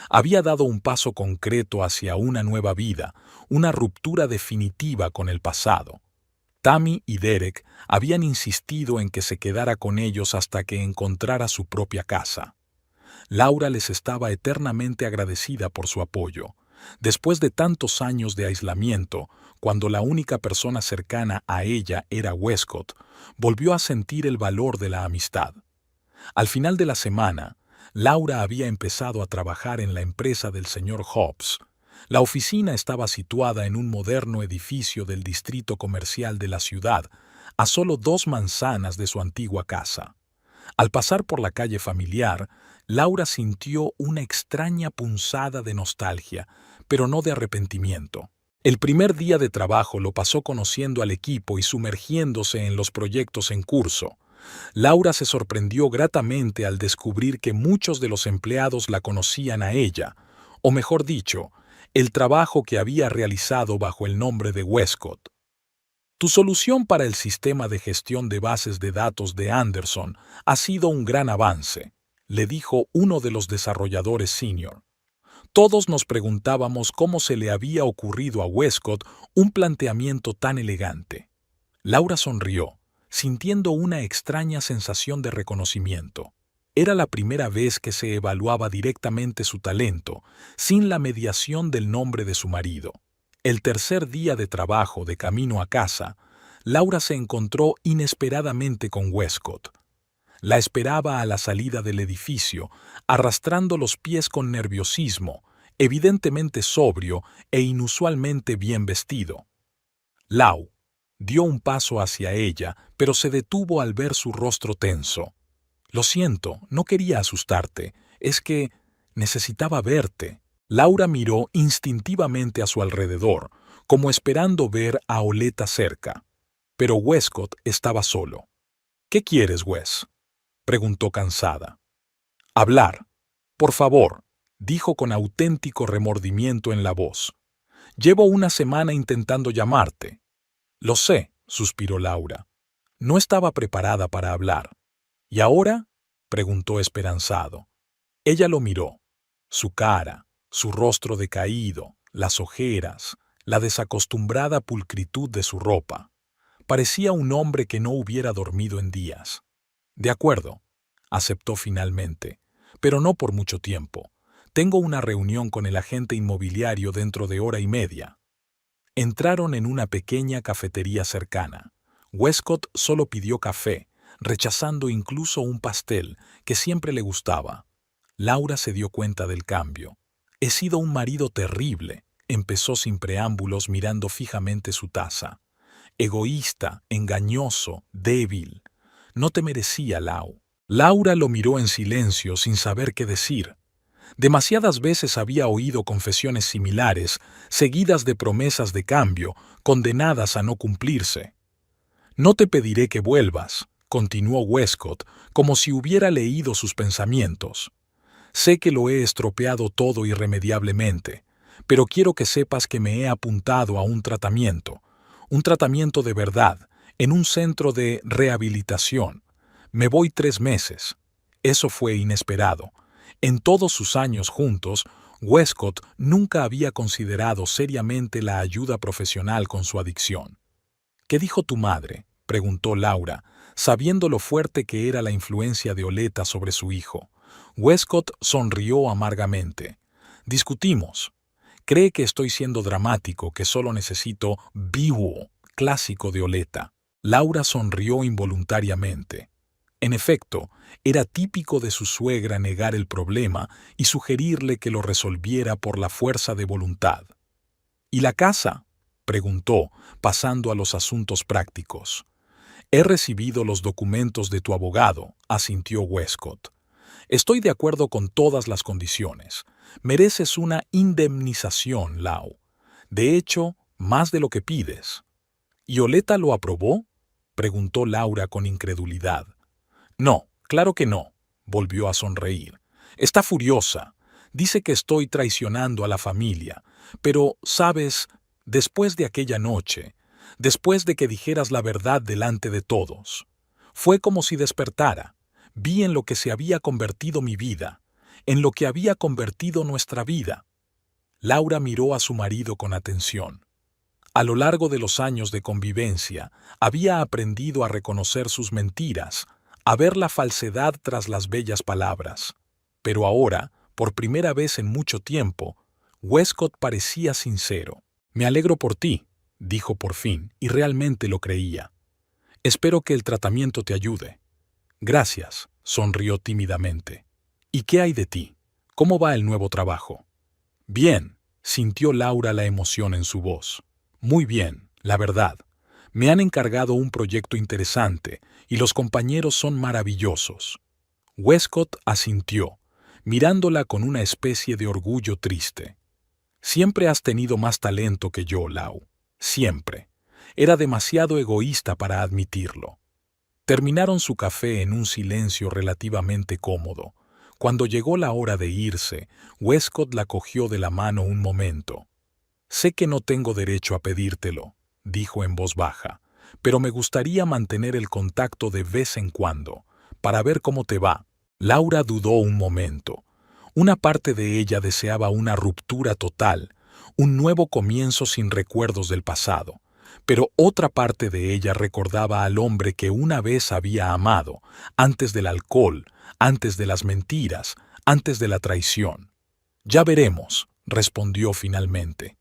S1: Había dado un paso concreto hacia una nueva vida, una ruptura definitiva con el pasado. Tammy y Derek habían insistido en que se quedara con ellos hasta que encontrara su propia casa. Laura les estaba eternamente agradecida por su apoyo. Después de tantos años de aislamiento, cuando la única persona cercana a ella era Westcott, volvió a sentir el valor de la amistad. Al final de la semana, Laura había empezado a trabajar en la empresa del señor Hobbs. La oficina estaba situada en un moderno edificio del distrito comercial de la ciudad, a solo 2 manzanas de su antigua casa. Al pasar por la calle familiar, Laura sintió una extraña punzada de nostalgia, pero no de arrepentimiento. El primer día de trabajo lo pasó conociendo al equipo y sumergiéndose en los proyectos en curso. Laura se sorprendió gratamente al descubrir que muchos de los empleados la conocían a ella, o mejor dicho, el trabajo que había realizado bajo el nombre de Westcott. «Tu solución para el sistema de gestión de bases de datos de Anderson ha sido un gran avance», le dijo uno de los desarrolladores senior. Todos nos preguntábamos cómo se le había ocurrido a Westcott un planteamiento tan elegante. Laura sonrió, sintiendo una extraña sensación de reconocimiento. Era la primera vez que se evaluaba directamente su talento, sin la mediación del nombre de su marido. El tercer día de trabajo de camino a casa, Laura se encontró inesperadamente con Westcott. La esperaba a la salida del edificio, arrastrando los pies con nerviosismo, evidentemente sobrio e inusualmente bien vestido. «Lau», dio un paso hacia ella, pero se detuvo al ver su rostro tenso. «Lo siento, no quería asustarte. Es que necesitaba verte». Laura miró instintivamente a su alrededor, como esperando ver a Oleta cerca. Pero Westcott estaba solo. «¿Qué quieres, Wes?». preguntó cansada. Hablar. Por favor, dijo con auténtico remordimiento en la voz. Llevo una semana intentando llamarte. Lo sé, suspiró Laura. No estaba preparada para hablar. ¿Y ahora? Preguntó esperanzado. Ella lo miró. Su cara, su rostro decaído, las ojeras, la desacostumbrada pulcritud de su ropa. Parecía un hombre que no hubiera dormido en días. De acuerdo, aceptó finalmente, pero no por mucho tiempo. Tengo una reunión con el agente inmobiliario dentro de hora y media. Entraron en una pequeña cafetería cercana. Westcott solo pidió café, rechazando incluso un pastel que siempre le gustaba. Laura se dio cuenta del cambio. He sido un marido terrible, empezó sin preámbulos mirando fijamente su taza. Egoísta, engañoso, débil. No te merecía, Lau. Laura lo miró en silencio sin saber qué decir. Demasiadas veces había oído confesiones similares, seguidas de promesas de cambio, condenadas a no cumplirse. No te pediré que vuelvas, continuó Westcott, como si hubiera leído sus pensamientos. Sé que lo he estropeado todo irremediablemente, pero quiero que sepas que me he apuntado a un tratamiento de verdad, en un centro de rehabilitación. Me voy 3 meses. Eso fue inesperado. En todos sus años juntos, Westcott nunca había considerado seriamente la ayuda profesional con su adicción. ¿Qué dijo tu madre?, preguntó Laura, sabiendo lo fuerte que era la influencia de Oleta sobre su hijo. Westcott sonrió amargamente. Discutimos. Cree que estoy siendo dramático, que solo necesito vivo, clásico de Oleta. Laura sonrió involuntariamente. En efecto, era típico de su suegra negar el problema y sugerirle que lo resolviera por la fuerza de voluntad. ¿Y la casa?, preguntó, pasando a los asuntos prácticos. He recibido los documentos de tu abogado, asintió Westcott. Estoy de acuerdo con todas las condiciones. Mereces una indemnización, Lau. De hecho, más de lo que pides. ¿Y Oleta lo aprobó?, preguntó Laura con incredulidad. No, claro que no, volvió a sonreír. Está furiosa. Dice que estoy traicionando a la familia. Pero, ¿sabes? Después de aquella noche, después de que dijeras la verdad delante de todos, fue como si despertara. Vi en lo que se había convertido mi vida, en lo que había convertido nuestra vida. Laura miró a su marido con atención. A lo largo de los años de convivencia, había aprendido a reconocer sus mentiras, a ver la falsedad tras las bellas palabras. Pero ahora, por primera vez en mucho tiempo, Westcott parecía sincero. Me alegro por ti, dijo por fin, y realmente lo creía. Espero que el tratamiento te ayude. Gracias, sonrió tímidamente. ¿Y qué hay de ti? ¿Cómo va el nuevo trabajo? Bien, sintió Laura la emoción en su voz. Muy bien, la verdad. Me han encargado un proyecto interesante y los compañeros son maravillosos. Westcott asintió, mirándola con una especie de orgullo triste. Siempre has tenido más talento que yo, Lau. Siempre. Era demasiado egoísta para admitirlo. Terminaron su café en un silencio relativamente cómodo. Cuando llegó la hora de irse, Westcott la cogió de la mano un momento. Sé que no tengo derecho a pedírtelo, dijo en voz baja, pero me gustaría mantener el contacto de vez en cuando, para ver cómo te va. Laura dudó un momento. Una parte de ella deseaba una ruptura total, un nuevo comienzo sin recuerdos del pasado, pero otra parte de ella recordaba al hombre que una vez había amado, antes del alcohol, antes de las mentiras, antes de la traición. Ya veremos, respondió finalmente.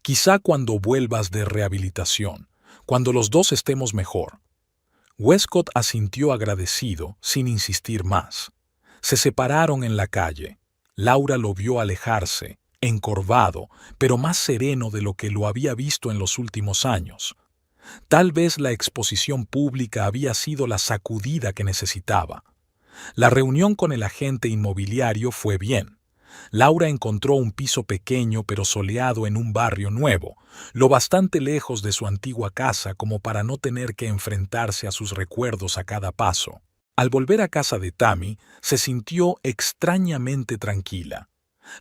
S1: Quizá cuando vuelvas de rehabilitación, cuando los dos estemos mejor. Westcott asintió agradecido, sin insistir más. Se separaron en la calle. Laura lo vio alejarse, encorvado, pero más sereno de lo que lo había visto en los últimos años. Tal vez la exposición pública había sido la sacudida que necesitaba. La reunión con el agente inmobiliario fue bien. Laura encontró un piso pequeño pero soleado en un barrio nuevo, lo bastante lejos de su antigua casa como para no tener que enfrentarse a sus recuerdos a cada paso. Al volver a casa de Tammy, se sintió extrañamente tranquila.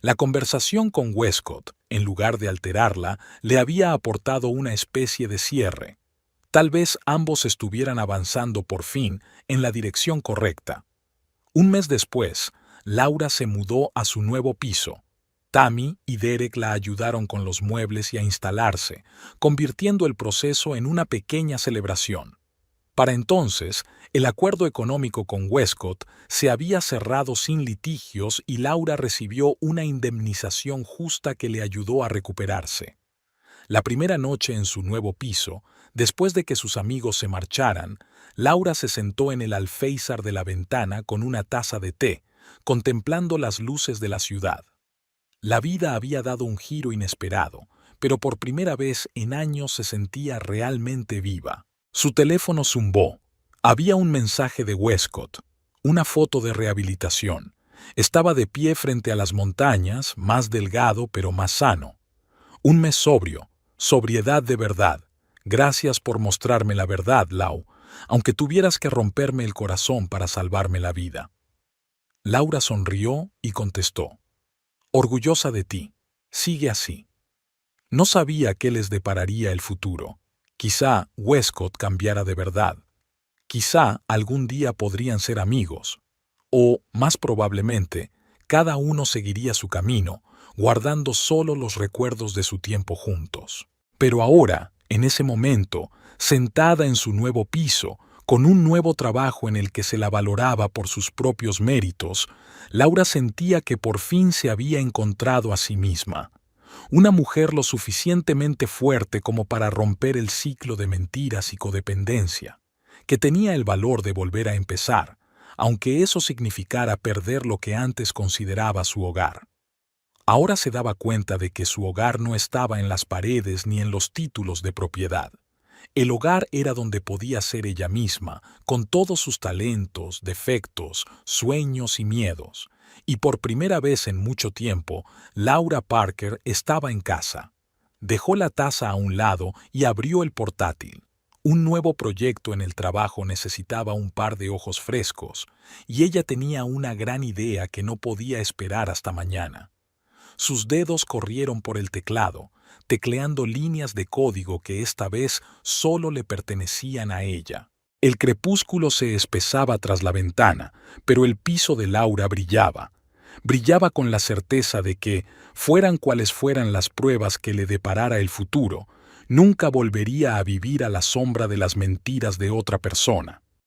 S1: La conversación con Westcott, en lugar de alterarla, le había aportado una especie de cierre. Tal vez ambos estuvieran avanzando por fin en la dirección correcta. Un mes después, Laura se mudó a su nuevo piso. Tammy y Derek la ayudaron con los muebles y a instalarse, convirtiendo el proceso en una pequeña celebración. Para entonces, el acuerdo económico con Westcott se había cerrado sin litigios y Laura recibió una indemnización justa que le ayudó a recuperarse. La primera noche en su nuevo piso, después de que sus amigos se marcharan, Laura se sentó en el alféizar de la ventana con una taza de té, contemplando las luces de la ciudad. La vida había dado un giro inesperado, pero por primera vez en años se sentía realmente viva. Su teléfono zumbó. Había un mensaje de Westcott, una foto de rehabilitación. Estaba de pie frente a las montañas, más delgado pero más sano. Un mes sobrio, sobriedad de verdad. Gracias por mostrarme la verdad, Lau, aunque tuvieras que romperme el corazón para salvarme la vida. Laura sonrió y contestó: orgullosa de ti. Sigue así. No sabía qué les depararía el futuro. Quizá Westcott cambiara de verdad. Quizá algún día podrían ser amigos. O, más probablemente, cada uno seguiría su camino, guardando solo los recuerdos de su tiempo juntos. Pero ahora, en ese momento, sentada en su nuevo piso, con un nuevo trabajo en el que se la valoraba por sus propios méritos, Laura sentía que por fin se había encontrado a sí misma. Una mujer lo suficientemente fuerte como para romper el ciclo de mentiras y codependencia, que tenía el valor de volver a empezar, aunque eso significara perder lo que antes consideraba su hogar. Ahora se daba cuenta de que su hogar no estaba en las paredes ni en los títulos de propiedad. El hogar era donde podía ser ella misma, con todos sus talentos, defectos, sueños y miedos. Y por primera vez en mucho tiempo, Laura Parker estaba en casa. Dejó la taza a un lado y abrió el portátil. Un nuevo proyecto en el trabajo necesitaba un par de ojos frescos, y ella tenía una gran idea que no podía esperar hasta mañana. Sus dedos corrieron por el teclado, tecleando líneas de código que esta vez solo le pertenecían a ella. El crepúsculo se espesaba tras la ventana, pero el piso de Laura brillaba. Brillaba con la certeza de que, fueran cuales fueran las pruebas que le deparara el futuro, nunca volvería a vivir a la sombra de las mentiras de otra persona.